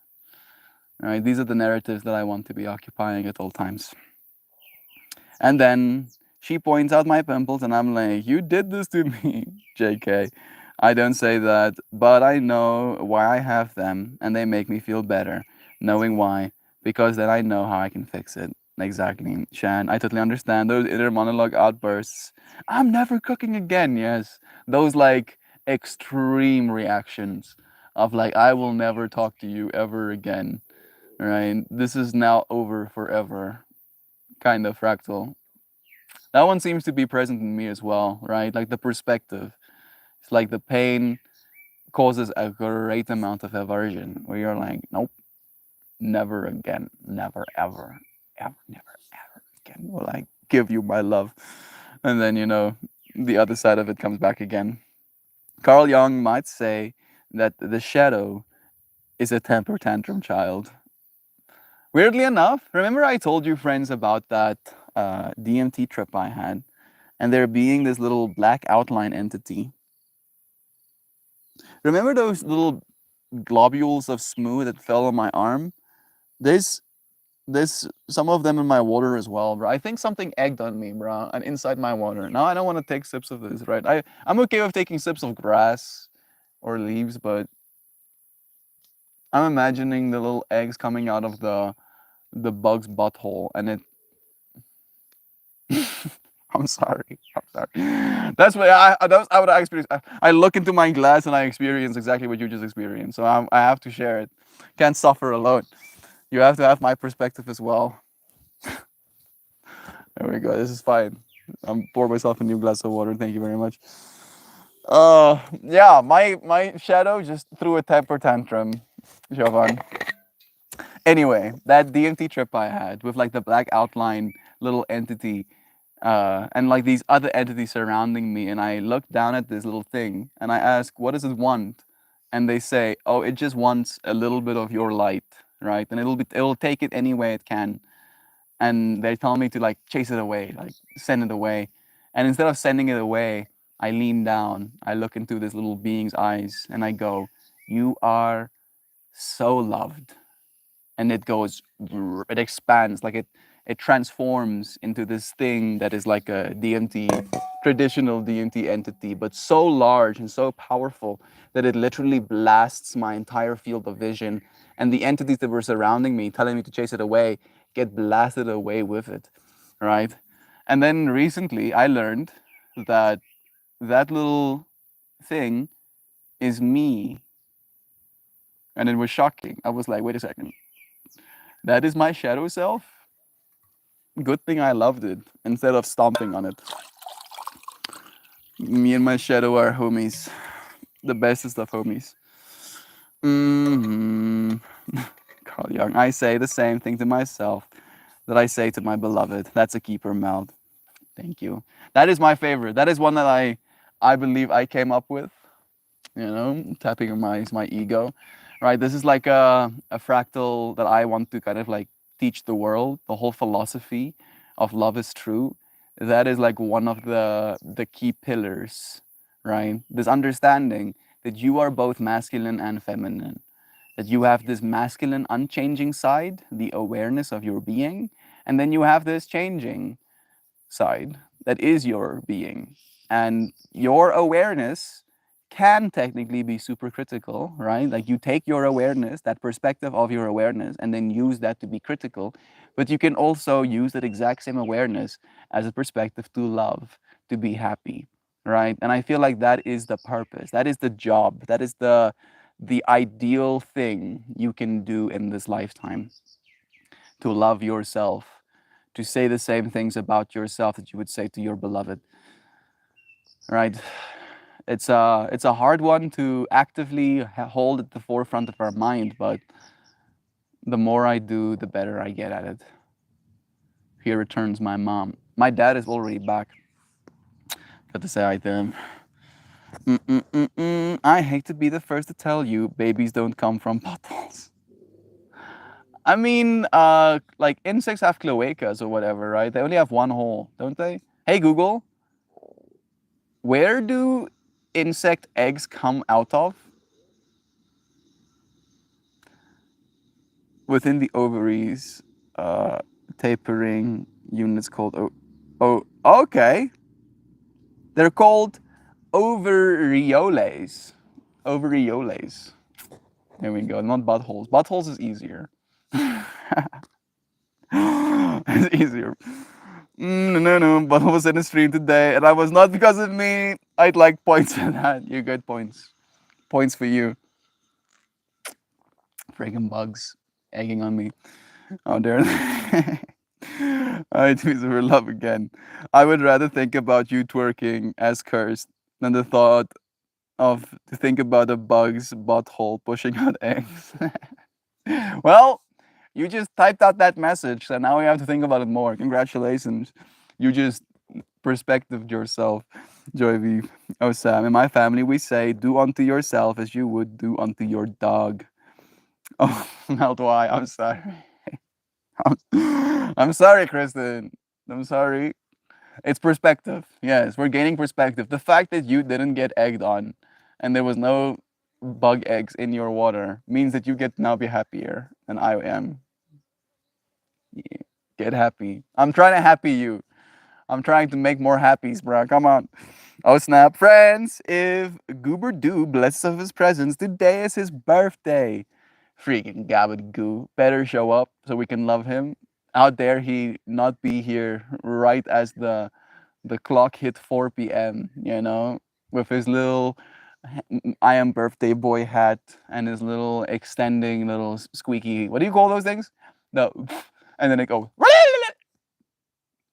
All right, these are the narratives that I want to be occupying at all times. And then she points out my pimples, and I'm like, "You did this to me." JK. I don't say that, but I know why I have them, and they make me feel better, knowing why, because then I know how I can fix it. Exactly, Shan. I totally understand those inner monologue outbursts. I'm never cooking again. Yes, those like extreme reactions of like I will never talk to you ever again. Right? This is now over forever. Kind of fractal. That one seems to be present in me as well. Right? Like the perspective. It's like the pain causes a great amount of aversion. Where you're like, nope, never again, never ever, ever, never ever again will I give you my love. And then, the other side of it comes back again. Carl Jung might say that the shadow is a temper tantrum child. Weirdly enough, remember I told you, friends, about that DMT trip I had, and there being this little black outline entity. Remember those little globules of smooth that fell on my arm? There's some of them in my water as well, bro. I think something egged on me, bro, and inside my water. Now I don't want to take sips of this, right? I'm okay with taking sips of grass or leaves, but I'm imagining the little eggs coming out of the bug's butthole, and it. I'm sorry. I'm sorry. That's what that's what I experience. I look into my glass and I experience exactly what you just experienced. So I have to share it. Can't suffer alone. You have to have my perspective as well. There we go. This is fine. I'm pour myself a new glass of water. Thank you very much. Yeah, my shadow just threw a temper tantrum, Jovan. Anyway, that DMT trip I had with like the black outline little entity, and like these other entities surrounding me, and I look down at this little thing and I ask, "What does it want?" And they say, "Oh, it just wants a little bit of your light, right? And it'll take it any way it can." And they tell me to like chase it away, like send it away. And instead of sending it away, I lean down, I look into this little being's eyes, and I go, "You are so loved." And it goes, it expands, like it transforms into this thing that is like a DMT, traditional DMT entity, but so large and so powerful that it literally blasts my entire field of vision. And the entities that were surrounding me, telling me to chase it away, get blasted away with it, right? And then recently I learned that that little thing is me. And it was shocking. I was like, wait a second, that is my shadow self? Good thing I loved it instead of stomping on it. Me and my shadow are homies. The bestest of homies. hmm Carl Jung. I say the same thing to myself that I say to my beloved. That's a keeper mouth. Thank you. That is my favorite. That is one that I believe I came up with. Tapping on my ego. Right. This is like a fractal that I want to kind of like teach the world. The whole philosophy of love is true. That is like one of the key pillars, right? This understanding that you are both masculine and feminine, that you have this masculine unchanging side, the awareness of your being, and then you have this changing side that is your being. And your awareness can technically be super critical, right? Like you take your awareness, that perspective of your awareness, and then use that to be critical. But you can also use that exact same awareness as a perspective to love, to be happy, right? And I feel like that is the purpose, that is the job, that is the ideal thing you can do in this lifetime, to love yourself, to say the same things about yourself that you would say to your beloved, right? It's a hard one to actively hold at the forefront of our mind, but the more I do, the better I get at it. Here returns my mom. My dad is already back. Got to say hi to him. I hate to be the first to tell you, babies don't come from potholes. I mean, like insects have cloacas or whatever, right? They only have one hole, don't they? Hey Google, where do insect eggs come out of? Within the ovaries, tapering units called okay. They're called ovarioles. Ovarioles. There we go. Not buttholes. Buttholes is easier. It's easier. No, no, but was in a stream today, and I was not because of me. I'd like points for that. You get points. Points for you. Friggin' bugs egging on me. Oh, there. I tweets for love again. I would rather think about you twerking as cursed than the thought of to think about a bug's butthole pushing out eggs. Well, you just typed out that message, so now we have to think about it more. Congratulations. You just perspectived yourself, Joy V. Oh, Sam. In my family, we say, do unto yourself as you would do unto your dog. Oh, Melt why? I'm sorry. I'm sorry, Kristen. I'm sorry. It's perspective. Yes, we're gaining perspective. The fact that you didn't get egged on and there was no bug eggs in your water means that you get to now be happier than I am. Yeah, get happy. I'm trying to happy you. I'm trying to make more happies, bro. Come on. Oh, snap. Friends, if Goober Doo blesses of his presence, today is his birthday. Freaking Gabagoo better show up so we can love him. How dare he not be here right as the clock hit 4 p.m., you know, with his little I am birthday boy hat and his little extending little squeaky, what do you call those things? No, and then it goes, what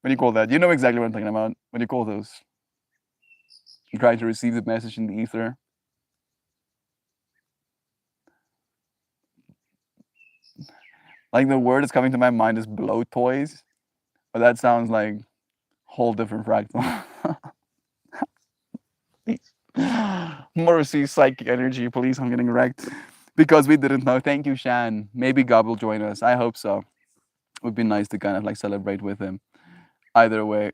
do you call that? You know exactly what I'm talking about. What do you call those? You try to receive the message in the ether. Like the word that's coming to my mind is blow toys, but that sounds like whole different fractal. Mercy, psychic energy, please, I'm getting wrecked. Because we didn't know. Thank you, Shan. Maybe Gob will join us. I hope so. It would be nice to kind of like celebrate with him. Either way,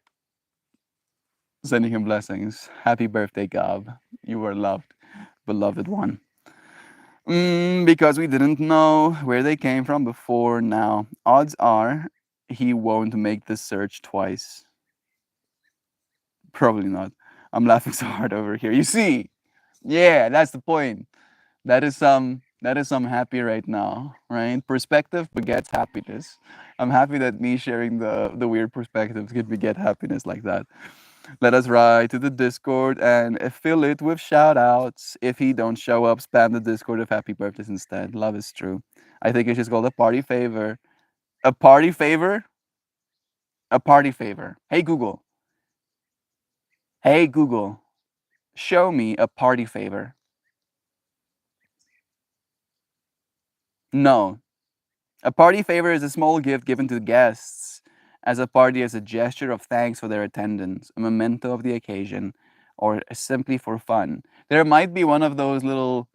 sending him blessings. Happy birthday, Gob. You were loved, beloved one. Because we didn't know where they came from before now. Odds are he won't make the search twice. Probably not. I'm laughing so hard over here. You see? Yeah, that's the point. That is some happy right now, right? Perspective begets happiness. I'm happy that me sharing the weird perspectives could beget happiness like that. Let us write to the Discord and fill it with shout outs. If he don't show up, spam the Discord of happy birthdays instead. Love is true. I think it's just called a party favor. A party favor? A party favor. Hey Google. Hey Google. Show me a party favor. No. A party favor is a small gift given to guests as a party as a gesture of thanks for their attendance, a memento of the occasion, or simply for fun. There might be one of those little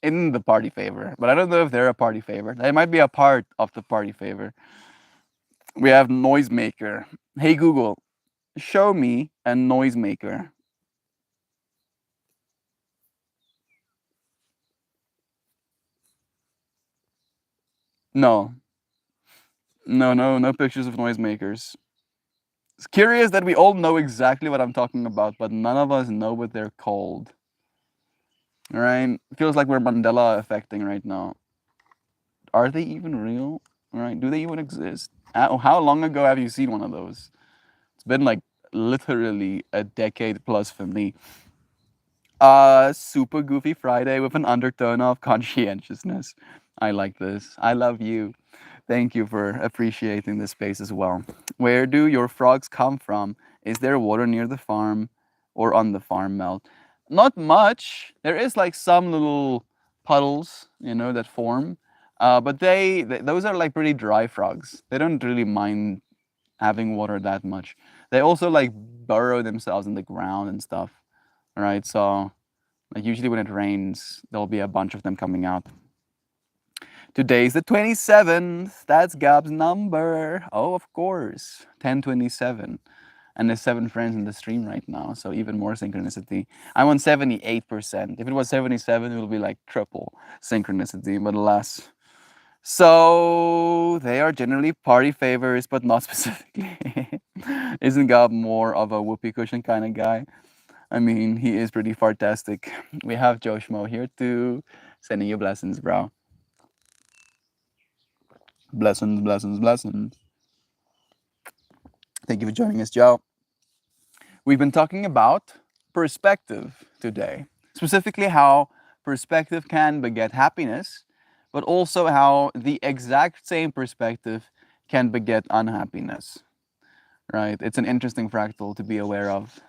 in the party favor, but I don't know if they're a party favor. They might be a part of the party favor. We have noisemaker. Hey Google, show me a noisemaker. No, no pictures of noisemakers. It's curious that we all know exactly what I'm talking about, but none of us know what they're called. All right, feels like we're Mandela affecting right now. Are they even real? All right, do they even exist? How long ago have you seen one of those? It's been like literally a decade plus for me. Super goofy Friday with an undertone of conscientiousness. I like this. I love you. Thank you for appreciating this space as well. Where do your frogs come from? Is there water near the farm or on the farm, Mel? Not much. There is like some little puddles, that form. But those are like pretty dry frogs. They don't really mind having water that much. They also like burrow themselves in the ground and stuff. Right? So like usually when it rains, there'll be a bunch of them coming out. Today's the 27th. That's Gab's number. Oh, of course. 1027. And there's 7 friends in the stream right now, so even more synchronicity. I'm on 78%. If it was 77, it would be like triple synchronicity, but alas. So they are generally party favors, but not specifically. Isn't Gab more of a whoopee cushion kind of guy? I mean, he is pretty fartastic. We have Joe Schmo here too. Sending you blessings, bro. Blessings, blessings, blessings. Thank you for joining us, Joe. We've been talking about perspective today, specifically how perspective can beget happiness, but also how the exact same perspective can beget unhappiness, right? It's an interesting fractal to be aware of.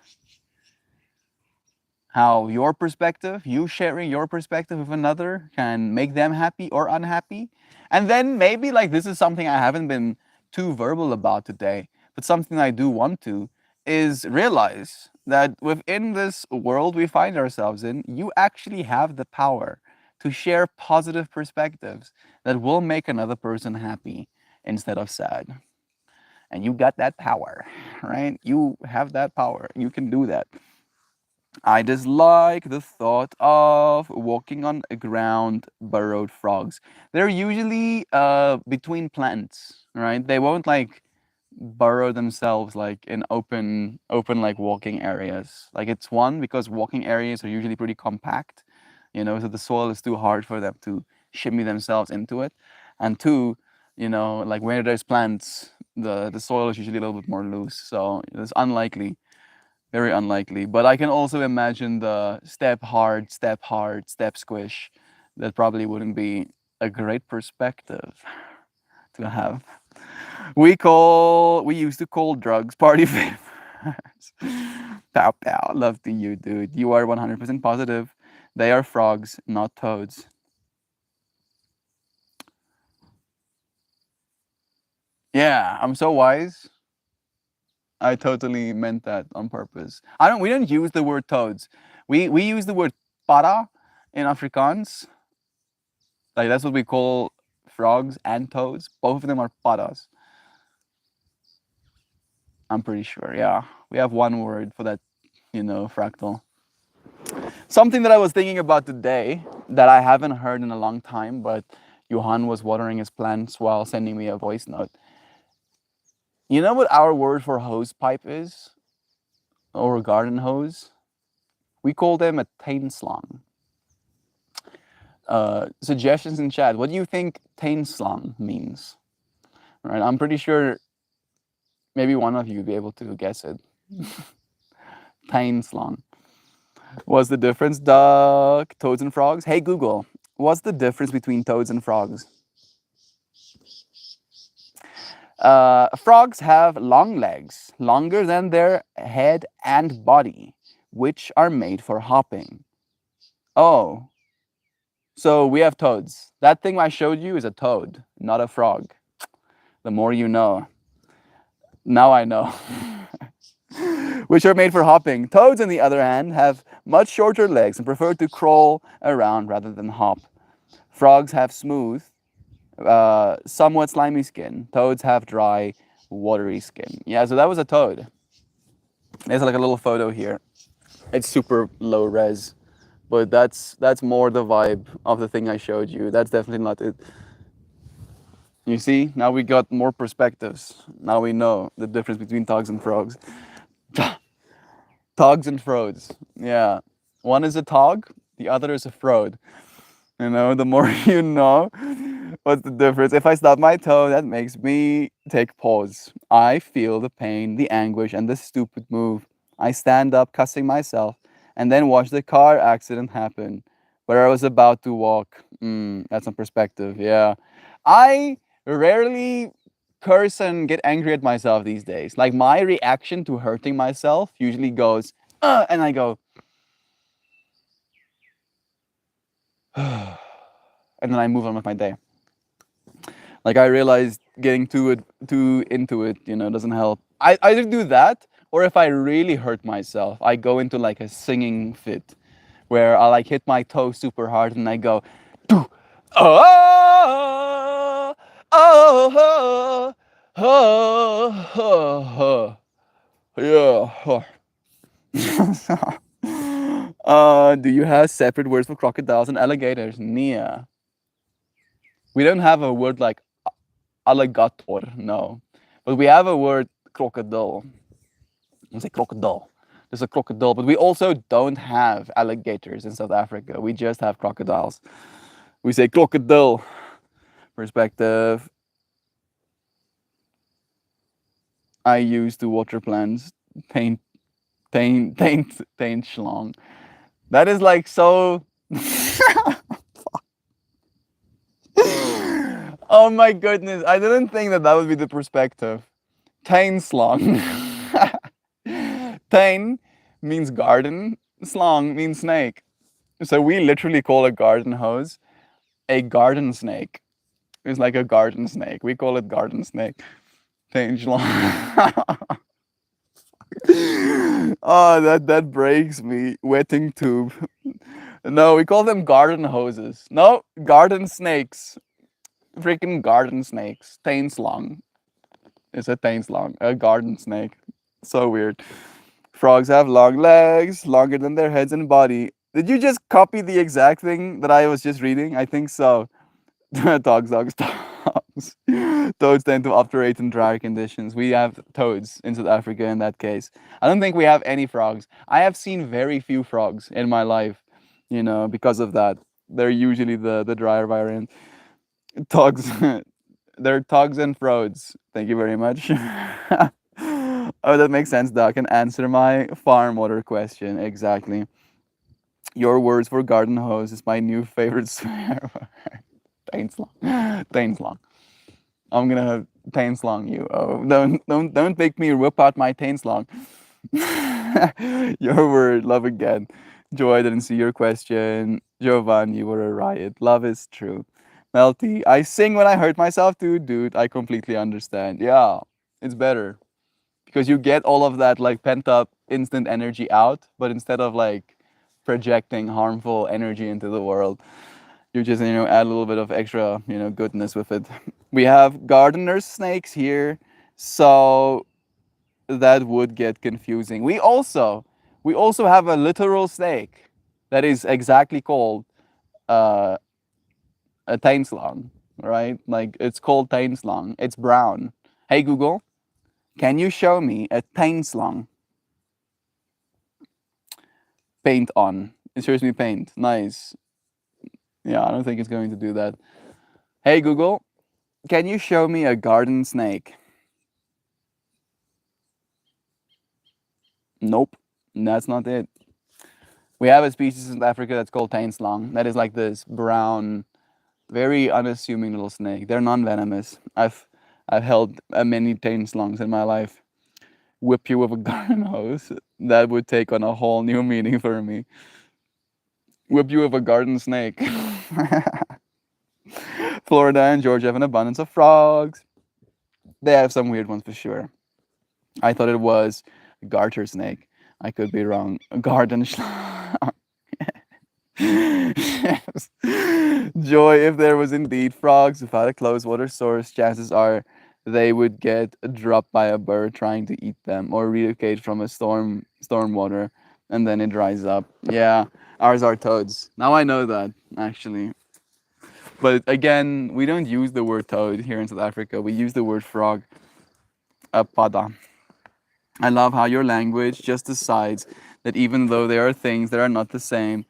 How your perspective, you sharing your perspective with another, can make them happy or unhappy. And then maybe, like, this is something I haven't been too verbal about today, but something I do want to is realize that within this world we find ourselves in, you actually have the power to share positive perspectives that will make another person happy instead of sad. And you got that power, right? You have that power. You can do that. I dislike the thought of walking on ground burrowed frogs. They're usually between plants, right? They won't like burrow themselves like in open like walking areas. Like it's one because walking areas are usually pretty compact, so the soil is too hard for them to shimmy themselves into it. And two, like where there's plants, the soil is usually a little bit more loose. So it's unlikely, very unlikely. But I can also imagine the step hard, step hard, step squish. That probably wouldn't be a great perspective to have. We used to call drugs party favors. Pow pow. Love to you, dude. You are 100% positive. They are frogs, not toads. Yeah, I'm so wise. I totally meant that on purpose. We don't use the word toads. We use the word para in Afrikaans. Like that's what we call frogs and toads. Both of them are paras. I'm pretty sure. Yeah. We have one word for that, fractal. Something that I was thinking about today that I haven't heard in a long time, but Johan was watering his plants while sending me a voice note. You know what our word for hose pipe is? Or garden hose? We call them a tuinslang. Suggestions in chat. What do you think tuinslang means? Right, I'm pretty sure maybe one of you would be able to guess it. Tuinslang. What's the difference, duck? Toads and frogs? Hey Google, what's the difference between toads and frogs? Frogs have long legs, longer than their head and body, which are made for hopping. Oh, so we have toads. That thing I showed you is a toad, not a frog. The more you know. Now I know. Which are made for hopping. Toads, on the other hand, have much shorter legs and prefer to crawl around rather than hop. Frogs have smooth, somewhat slimy skin. Toads have dry, watery skin. Yeah, so that was a toad. There's like a little photo here. It's super low res, but that's more the vibe of the thing I showed you. That's definitely not it. You see, now we got more perspectives. Now we know the difference between togs and frogs. Togs and frogs. Yeah. One is a tog, the other is a frode. The more you know, what's the difference? If I stub my toe, that makes me take pause. I feel the pain, the anguish, and the stupid move. I stand up, cussing myself, and then watch the car accident happen where I was about to walk. That's some perspective, yeah. I rarely curse and get angry at myself these days. Like my reaction to hurting myself usually goes, and I go, and then I move on with my day. Like I realized getting too into it, doesn't help. I either do that, or if I really hurt myself, I go into like a singing fit, where I like hit my toe super hard and I go, oh, oh, oh, oh, oh, yeah. Do you have separate words for crocodiles and alligators? Nia. We don't have a word like alligator, no. But we have a word crocodile. I say crocodile. There's a crocodile, but we also don't have alligators in South Africa. We just have crocodiles. We say crocodile. Perspective. I use to water plants. Taint, taint schlong. That is like so. Oh my goodness! I didn't think that that would be the perspective. Taint slong. Taint means garden. Slong means snake. So we literally call a garden hose a garden snake. It's like a garden snake. We call it garden snake. Taint schlong. Oh, that breaks me. Wetting tube. No, we call them garden hoses. No, garden snakes. Freaking garden snakes. Tainslong. It's a tainslong. A garden snake. So weird. Frogs have long legs, longer than their heads and body. Did you just copy the exact thing that I was just reading? I think so. Dogs. Toads tend to operate in dry conditions. We have toads in South Africa in that case. I don't think we have any frogs. I have seen very few frogs in my life, because of that. They're usually the drier variant. Togs. They're togs and frogs. Thank you very much. Oh, that makes sense, Doc. Can answer my farm water question. Exactly. Your words for garden hose is my new favorite swear word. Tainslong. I'm gonna tainslong you. Oh, don't make me whip out my tainslong. Your word, love again. Joy, I didn't see your question. Jovan, you were a riot. Love is true. Melty, I sing when I hurt myself too, dude. I completely understand. Yeah, it's better because you get all of that like pent up instant energy out, but instead of like projecting harmful energy into the world, you just add a little bit of extra goodness with it. We have gardener snakes here, so that would get confusing. We also have a literal snake that is exactly called uh, a tuinslang, right? Like it's called tuinslang. It's brown. Hey Google, can you show me a tuinslang? Paint on. It shows me paint. Nice. Yeah, I don't think it's going to do that. Hey Google, can you show me a garden snake? Nope, that's not it. We have a species in Africa that's called tuinslang. That is like this brown, very unassuming little snake. They're non-venomous. I've held many tuinslangs in my life. Whip you with a garden hose. That would take on a whole new meaning for me. Whip you with a garden snake. Florida and Georgia have an abundance of frogs. They have some weird ones for sure. I thought it was a garter snake. I could be wrong. A garden schlang. Yes. Joy, if there was indeed frogs without a close water source, chances are they would get dropped by a bird trying to eat them or relocate from a storm water and then it dries up. Yeah, ours are toads. Now I know that actually. But again, we don't use the word toad here in South Africa. We use the word frog. Pada. I love how your language just decides that even though there are things that are not the same,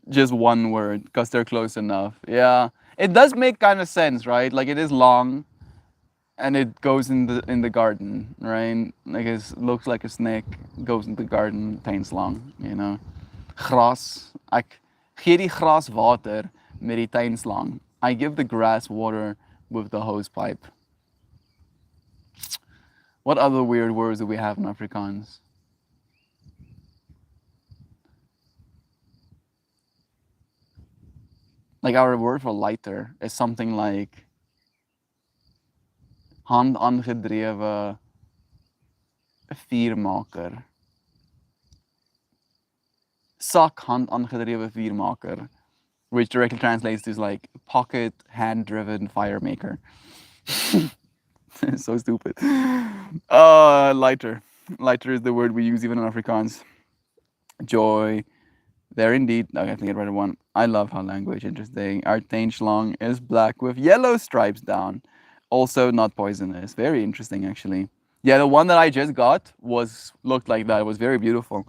just one word because they're close enough. Yeah, it does make kind of sense, right? Like it is long, and it goes in the garden, right? Like it looks like a snake, goes in the garden, tuinslang. Gras. Ek gee die gras water met die tuinslang. I give the grass water with the hose pipe. What other weird words do we have in Afrikaans? Like our word for lighter is something like hand aangedrewe vuurmaker. Sak hand aangedrewe vuurmaker, which directly translates to like pocket hand driven fire maker. So stupid. Lighter. Lighter is the word we use even in Afrikaans. Joy. There indeed. Okay, I think I read one. I love how language interesting. Our tuinslang is black with yellow stripes down. Also not poisonous. Very interesting actually. Yeah, the one that I just got looked like that. It was very beautiful.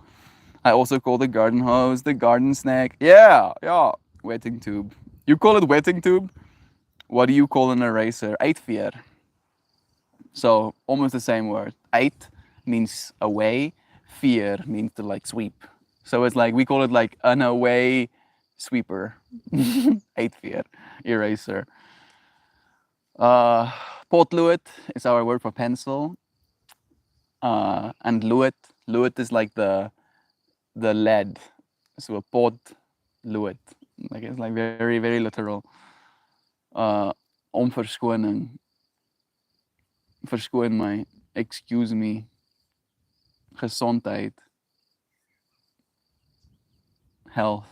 I also call the garden hose the garden snake. Yeah. Wetting tube. You call it wetting tube? What do you call an eraser? Uitveer. So almost the same word. Uit means away, veer means to like sweep. So it's like we call it like an away sweeper. Uitveer, eraser. Potlood is our word for pencil. And luet is like the lead. So a pot luet. Like it's like very, very literal. Om verskoning. Verskoon my. Excuse me. Gezondheid. Health.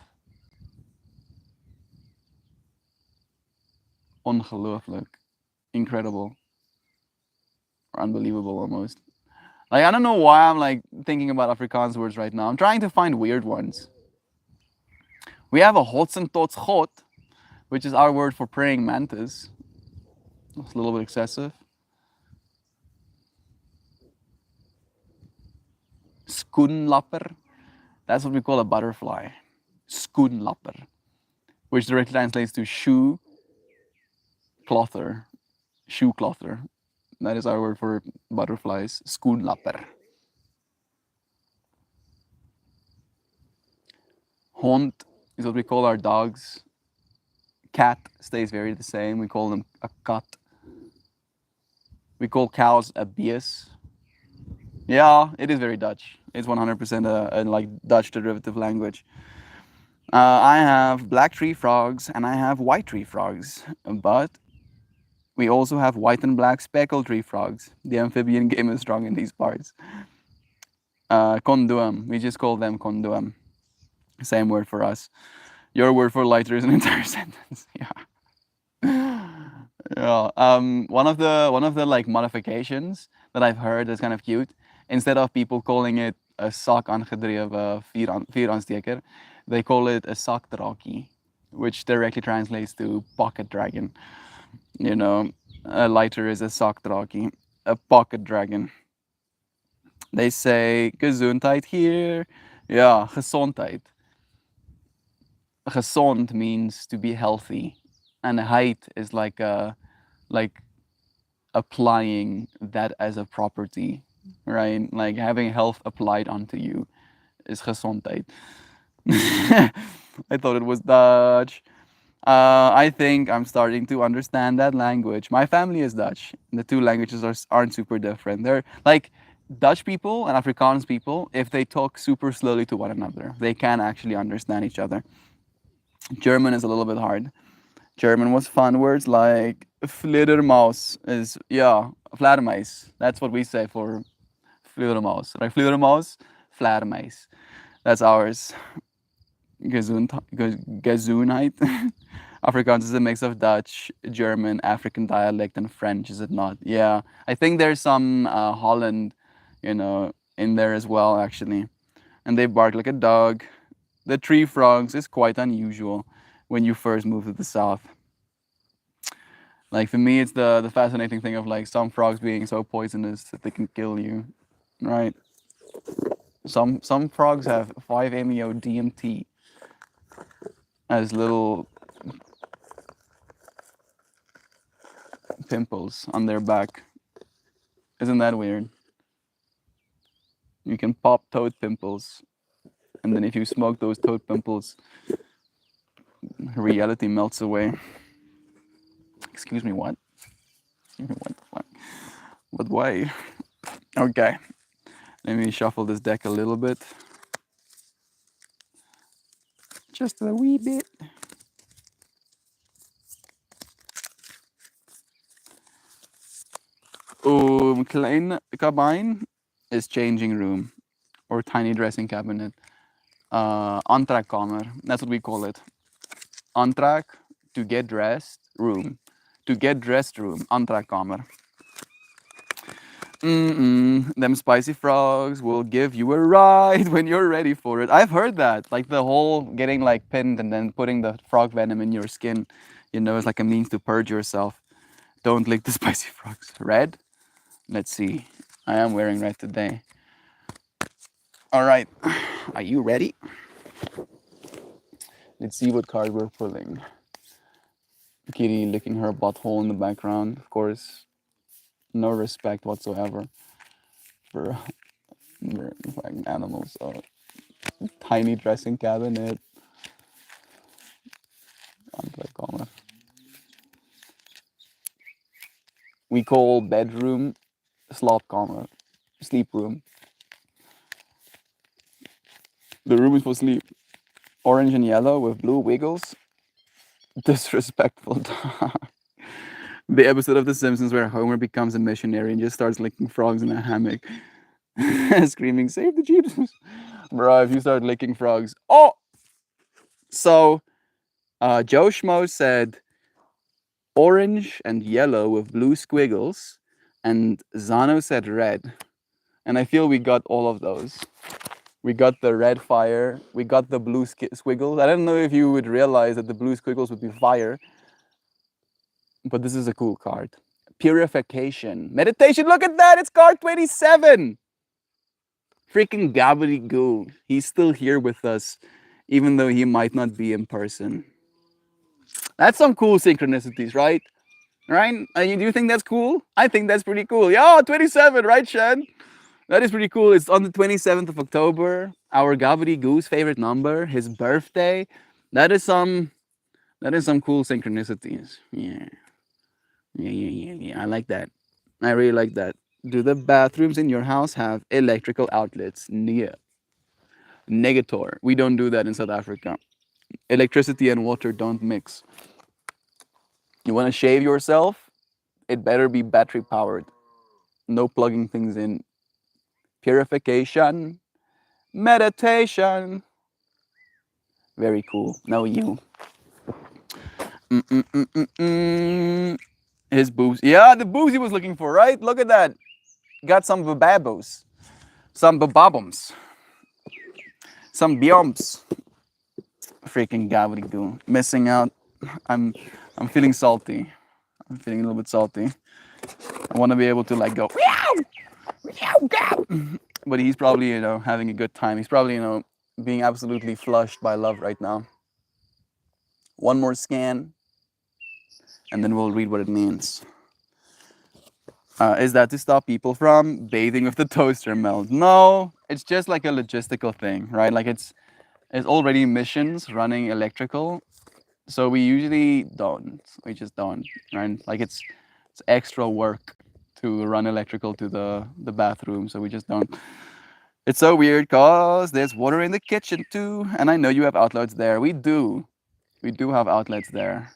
Ongelooflijk. Incredible. Or unbelievable almost. Like I don't know why I'm like thinking about Afrikaans words right now. I'm trying to find weird ones. We have a Hotzentots God, which is our word for praying mantis. It's a little bit excessive. Schoenlapper. That's what we call a butterfly. Schoenlapper, which directly translates to shoe clother. Shoe clother. That is our word for butterflies. Schoenlapper. Hond is what we call our dogs. Cat stays very the same. We call them a cat. We call cows a bees. Yeah, it is very Dutch. It's 100% a like Dutch derivative language. I have black tree frogs and I have white tree frogs, but we also have white and black speckled tree frogs. The amphibian game is strong in these parts. Condoom, we just call them condoom. Same word for us. Your word for lighter is an entire sentence. Yeah. Yeah. One of the like modifications that I've heard that's kind of cute. Instead of people calling it a sak aangedreven vieraansteker, they call it a sakdraki, which directly translates to pocket dragon. You know, a lighter is a sakdraki, a pocket dragon. They say gezondheid here. Yeah, gezondheid. Gezond means to be healthy, and height is like applying that as a property, right? Like having health applied onto you is gezondheid. I thought it was Dutch. I think I'm starting to understand that language. My family is Dutch. The two languages aren't super different. They're like Dutch people and Afrikaans people, if they talk super slowly to one another, they can actually understand each other. German is a little bit hard. German was fun words like Fledermaus is, yeah, Fladermeis. That's what we say for Fledermaus. Right? Fledermaus, Fladermeis. That's ours. Gesundheit. Afrikaans is a mix of Dutch, German, African dialect, and French, is it not? Yeah. I think there's some Holland, in there as well, actually. And they bark like a dog. The tree frogs is quite unusual when you first move to the south. Like for me, it's the fascinating thing of like some frogs being so poisonous that they can kill you, right? Some frogs have 5-MeO DMT as little pimples on their back. Isn't that weird? You can pop toad pimples, and then if you smoke those toad pimples, reality melts away. Excuse me, what? Excuse me, what? But why? Okay, let me shuffle this deck a little bit. Just a wee bit. Klein kabine is changing room or tiny dressing cabinet. Aantrek-kamer, that's what we call it. Aantrek, to get dressed, room. To get dressed room, aantrek-kamer. Them spicy frogs will give you a ride when you're ready for it. I've heard that. Like the whole getting like pinned and then putting the frog venom in your skin, is like a means to purge yourself. Don't lick the spicy frogs. Red? Let's see. I am wearing red today. All right. Are you ready? Let's see what card we're pulling. Kitty licking her butthole in the background, of course. no respect whatsoever for fucking animals. So tiny dressing cabinet. We call bedroom slaapkamer, sleep room. The room is for sleep. Orange and yellow with blue wiggles. Disrespectful. The episode of The Simpsons where Homer becomes a missionary and just starts licking frogs in a hammock, screaming, "Save the Jesus!" Bro, if you start licking frogs, oh. So, Joe Schmo said orange and yellow with blue squiggles, and Zano said red. And I feel we got all of those. We got the red fire. We got the blue squiggles. I don't know if you would realize that the blue squiggles would be fire, but this is a cool card. Purification. Meditation. Look at that. It's card 27. Freaking Gobbledygoo. He's still here with us, even though he might not be in person. That's some cool synchronicities, right? Right? Do you think that's cool? I think that's pretty cool. Yeah, 27, right, Shen? That is pretty cool. It's on the 27th of October. Our Gobbledygoo's favorite number, his birthday. That is some cool synchronicities. Yeah. Yeah. I like that. I really like that. Do the bathrooms in your house have electrical outlets? Yeah. Negator. We don't do that in South Africa. Electricity and water don't mix. You want to shave yourself? It better be battery powered. No plugging things in. Purification. Meditation. Very cool. No, you. His boobs. Yeah, the boobs he was looking for, right? Look at that. Got some bababos. Some bababums. Some bioms. Freaking gobbledygoo. Missing out. I'm feeling salty. I'm feeling a little bit salty. I want to be able to like go. But he's probably, having a good time. He's probably, being absolutely flushed by love right now. One more scan, and then we'll read what it means. Is that to stop people from bathing with the toaster melt? No, it's just like a logistical thing, right? Like it's already missions running electrical, so we usually don't. We just don't, right? Like it's extra work to run electrical to the bathroom, so we just don't. It's so weird because there's water in the kitchen too, and I know you have outlets there. We do have outlets there,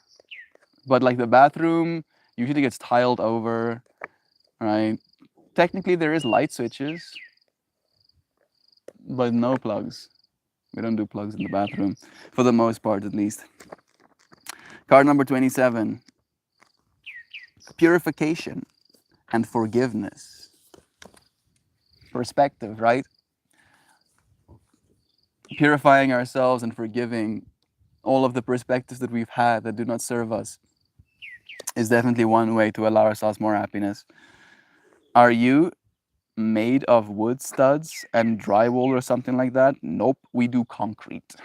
but like the bathroom usually gets tiled over, right? Technically there is light switches, but no plugs. We don't do plugs in the bathroom, for the most part at least. Card number 27. Purification and forgiveness. Perspective, right? Purifying ourselves and forgiving all of the perspectives that we've had that do not serve us is definitely one way to allow ourselves more happiness. Are you made of wood studs and drywall or something like that? Nope, we do concrete.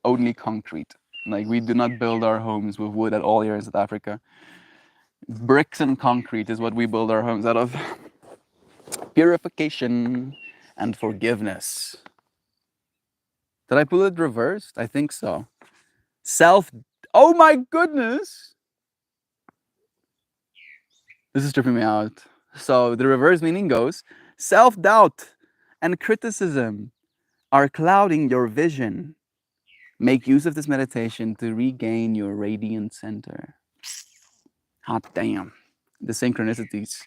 Only concrete. Like we do not build our homes with wood at all here in South Africa. Bricks and concrete is what we build our homes out of. Purification and forgiveness. Did I pull it reversed? I think so. Oh my goodness! This is tripping me out. So the reverse meaning goes, self-doubt and criticism are clouding your vision. Make use of this meditation to regain your radiant center. Hot damn. The synchronicities.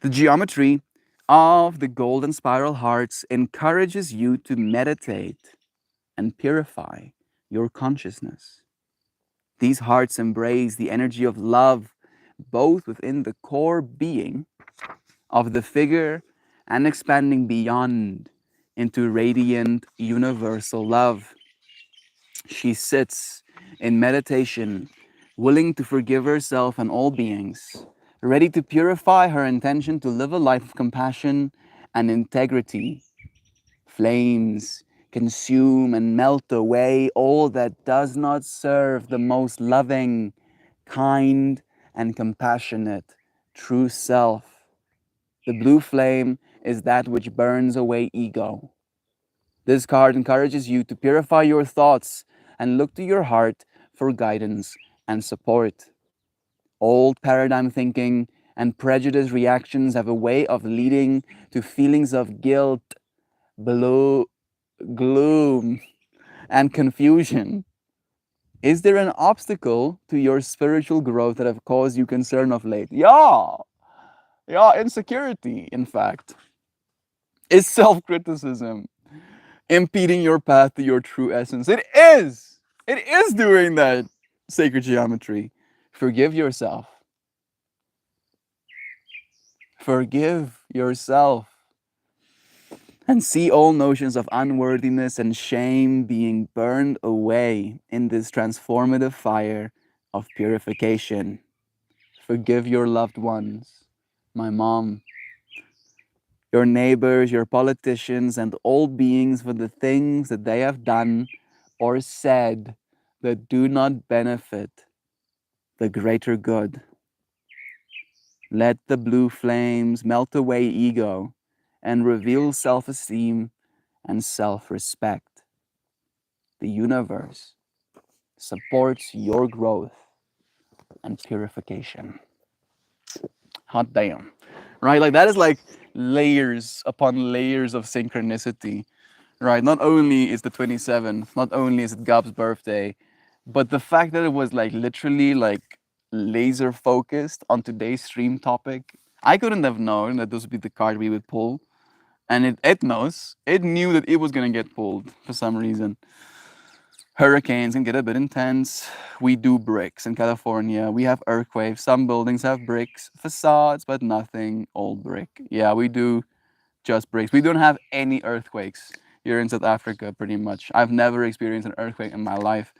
The geometry of the golden spiral hearts encourages you to meditate and purify your consciousness. These hearts embrace the energy of love, both within the core being of the figure and expanding beyond into radiant universal love. She sits in meditation, willing to forgive herself and all beings, ready to purify her intention to live a life of compassion and integrity. Flames consume and melt away all that does not serve the most loving, kind, and compassionate true self. The blue flame is that which burns away ego. This card encourages you to purify your thoughts and look to your heart for guidance and support. Old paradigm thinking and prejudice reactions have a way of leading to feelings of guilt, gloom, and confusion. Is there an obstacle to your spiritual growth that have caused you concern of late? Yeah, insecurity, in fact. Is self-criticism impeding your path to your true essence? It is! It is doing that, sacred geometry. Forgive yourself. Forgive yourself. And see all notions of unworthiness and shame being burned away in this transformative fire of purification. Forgive your loved ones, my mom, your neighbors, your politicians, and all beings for the things that they have done or said that do not benefit the greater good. Let the blue flames melt away ego and reveal self-esteem and self-respect. The universe supports your growth and purification. Hot damn. Right? Like that is like layers upon layers of synchronicity. Right? Not only is the 27th, not only is it Gab's birthday, but the fact that it was like literally like laser focused on today's stream topic. I couldn't have known that this would be the card we would pull. And it knows. It knew that it was gonna get pulled for some reason. Hurricanes can get a bit intense. We do bricks in California. We have earthquakes. Some buildings have bricks, facades, but nothing old brick. Yeah, we do just bricks. We don't have any earthquakes here in South Africa, pretty much. I've never experienced an earthquake in my life.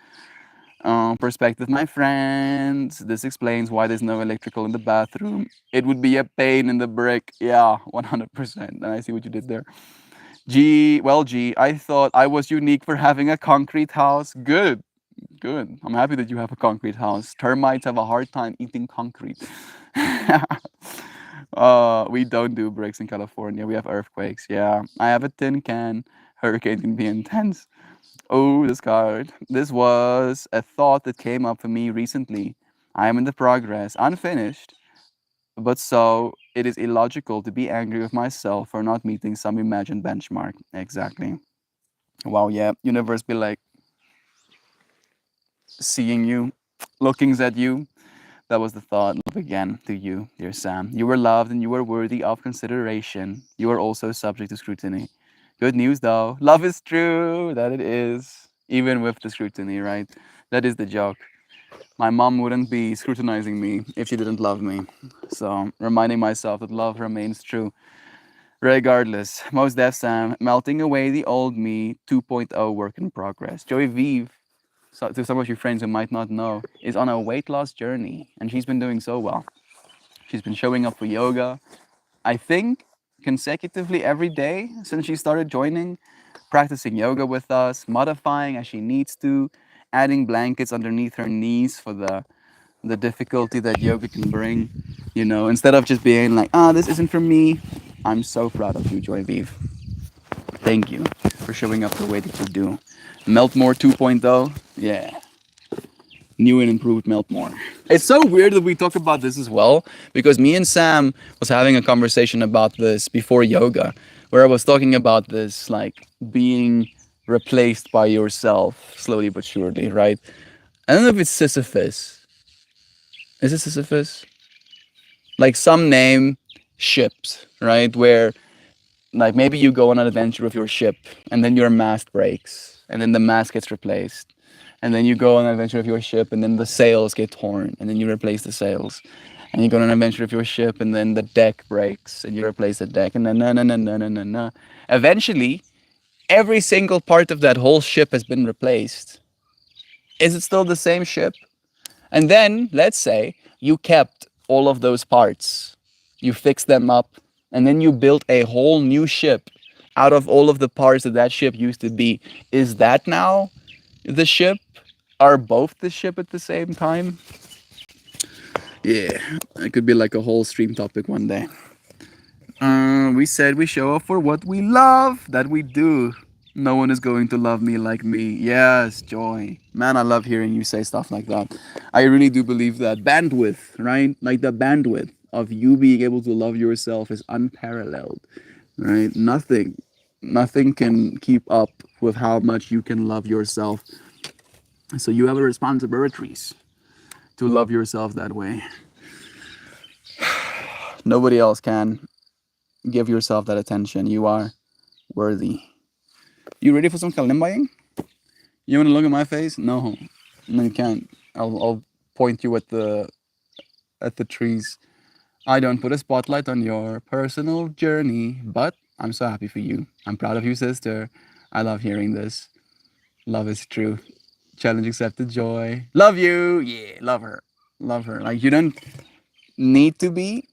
Perspective, my friends. This explains why there's no electrical in the bathroom. It would be a pain in the brick. Yeah, 100%. And I see what you did there. G, I thought I was unique for having a concrete house. Good. I'm happy that you have a concrete house. Termites have a hard time eating concrete. We don't do bricks in California. We have earthquakes. Yeah. I have a tin can. Hurricane can be intense. Oh, this card. This was a thought that came up for me recently. I am in the progress, unfinished, but so it is illogical to be angry with myself for not meeting some imagined benchmark. Exactly. Wow, yeah. Universe be like seeing you, looking at you. That was the thought. Love again to you, dear Sam. You were loved and you were worthy of consideration. You are also subject to scrutiny. Good news though. Love is true. That it is. Even with the scrutiny, right? That is the joke. My mom wouldn't be scrutinizing me if she didn't love me. So reminding myself that love remains true. Regardless, most deaf Sam, melting away the old me 2.0 work in progress. Joy Vive, so to some of your friends who might not know, is on a weight loss journey and she's been doing so well. She's been showing up for yoga, I think consecutively every day since she started joining, practicing yoga with us, modifying as she needs to, adding blankets underneath her knees for the difficulty that yoga can bring, you know, instead of just being like, this isn't for me. I'm so proud of you, Joy Vive. Thank you for showing up the way that you do. Meltmore 2.0, yeah. New and improved Meltmore. It's so weird that we talk about this as well, because me and Sam was having a conversation about this before yoga, where I was talking about this, like, being replaced by yourself slowly but surely, right? I don't know if it's Sisyphus. Is it Sisyphus? Like some name ships, right? Where like maybe you go on an adventure with your ship and then your mast breaks and then the mast gets replaced. And then you go on an adventure with your ship and then the sails get torn and then you replace the sails. And you go on an adventure with your ship and then the deck breaks and you replace the deck and then no. Eventually, every single part of that whole ship has been replaced. Is it still the same ship? And then, let's say, you kept all of those parts. You fixed them up, and then you built a whole new ship out of all of the parts that that ship used to be. Is that now the ship? Are both the ship at the same time? Yeah, it could be like a whole stream topic one day. We said we show up for what we love. That we do. No one is going to love me like me. Yes, Joy. Man, I love hearing you say stuff like that. I really do believe that bandwidth, right? Like the bandwidth of you being able to love yourself is unparalleled, right? Nothing can keep up with how much you can love yourself. So you have a responsibilities to love yourself that way. Nobody else can. Give yourself that attention. You are worthy. You ready for some kalimbaying? You want to look at my face? No, no, you can't. I'll point you at the trees. I don't put a spotlight on your personal journey, but I'm so happy for you. I'm proud of you, sister. I love hearing this. Love is true. Challenge accepted, Joy. Love you. Yeah, love her. Love her. Like you don't need to be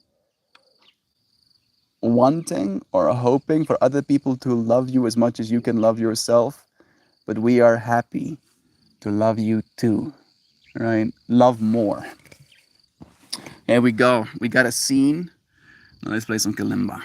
wanting or hoping for other people to love you as much as you can love yourself, but we are happy to love you too, right? Love more. Here we go. We got a scene. Now let's play some kalimba.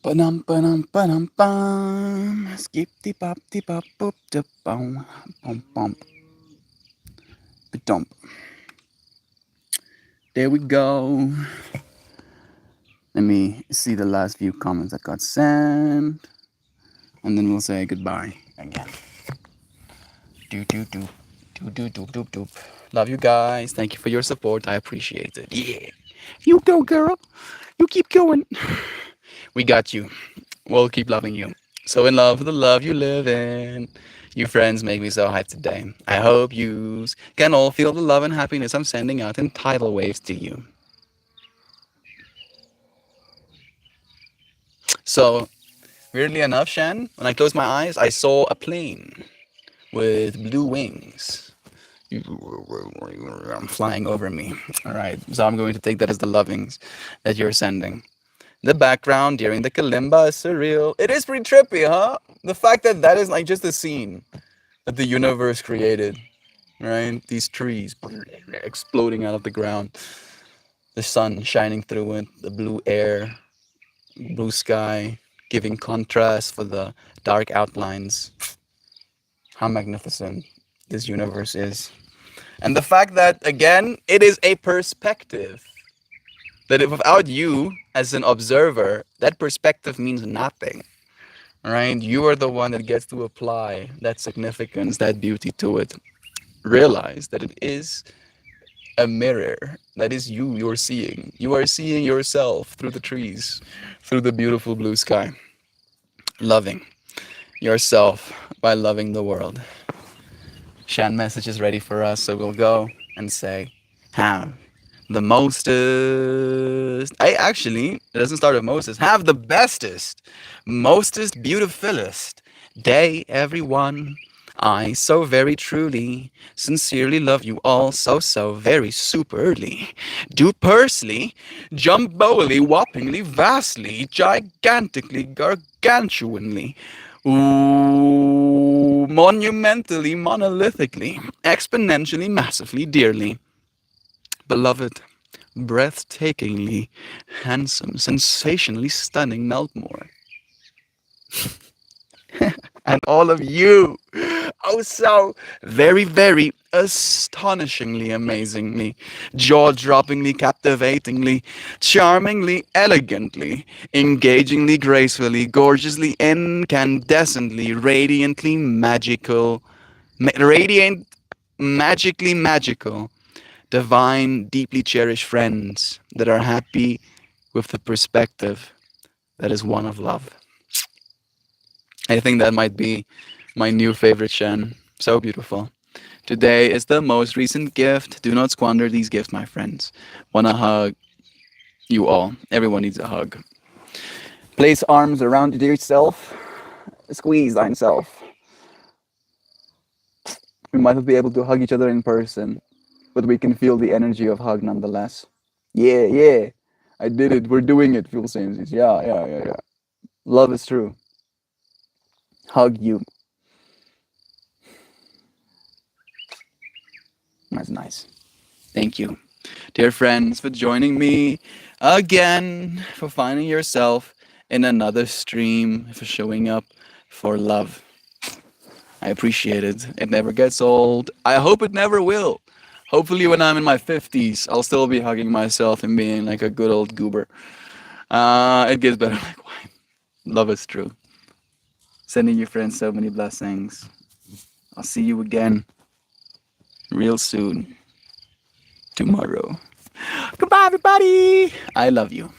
Ba-dum, ba-dum, ba-dum, bum. Skip-de-bop-de-bop-boop-de-bum. Bum, bum. Dump. There we go. Let me see the last few comments that got sent, and then we'll say goodbye again. Do do do do do do do do. Love you guys. Thank you for your support. I appreciate it. Yeah. You go, girl. You keep going. We got you. We'll keep loving you. So in love with the love you live in. You friends make me so hyped today. I hope you can all feel the love and happiness I'm sending out in tidal waves to you. So, weirdly enough, Shan, when I closed my eyes, I saw a plane with blue wings. I'm flying over me. All right, so I'm going to take that as the lovings that you're sending. The background during the kalimba is surreal. It is pretty trippy, huh? The fact that that is like just a scene that the universe created, right? These trees exploding out of the ground, the sun shining through it, the blue air, blue sky, giving contrast for the dark outlines. How magnificent this universe is. And the fact that, again, it is a perspective. That if without you as an observer, that perspective means nothing. Right? You are the one that gets to apply that significance, that beauty to it. Realize that it is a mirror. That is you you're seeing. You are seeing yourself through the trees, through the beautiful blue sky. Loving yourself by loving the world. Shan message is ready for us, so we'll go and say, have the mostest. It doesn't start with mostest. Have the bestest, mostest beautifulest day, everyone. I so very truly, sincerely love you all so very superly, dupersely, jumboly, whoppingly, vastly, gigantically, gargantuanly, ooh, monumentally, monolithically, exponentially, massively, dearly. Beloved, breathtakingly, handsome, sensationally stunning Meltmore. And all of you, oh so very astonishingly, amazingly, jaw-droppingly, captivatingly, charmingly, elegantly, engagingly, gracefully, gorgeously, incandescently, radiantly magical, radiant, magically magical, divine, deeply cherished friends that are happy with the perspective that is one of love. I think that might be my new favorite Shen. So beautiful. Today is the most recent gift. Do not squander these gifts, my friends. Wanna hug you all. Everyone needs a hug. Place arms around yourself. Squeeze thyself. We might not be able to hug each other in person, but we can feel the energy of hug nonetheless. Yeah, yeah. I did it. We're doing it, Fuel Samesies. Yeah. Love is true. Hug you. That's nice. Thank you, dear friends, for joining me again, for finding yourself in another stream, for showing up for love. I appreciate it. It never gets old. I hope it never will. Hopefully, when I'm in my 50s, I'll still be hugging myself and being like a good old goober. It gets better like wine. Love is true. Sending you friends so many blessings. I'll see you again real soon. Tomorrow. Goodbye, everybody. I love you.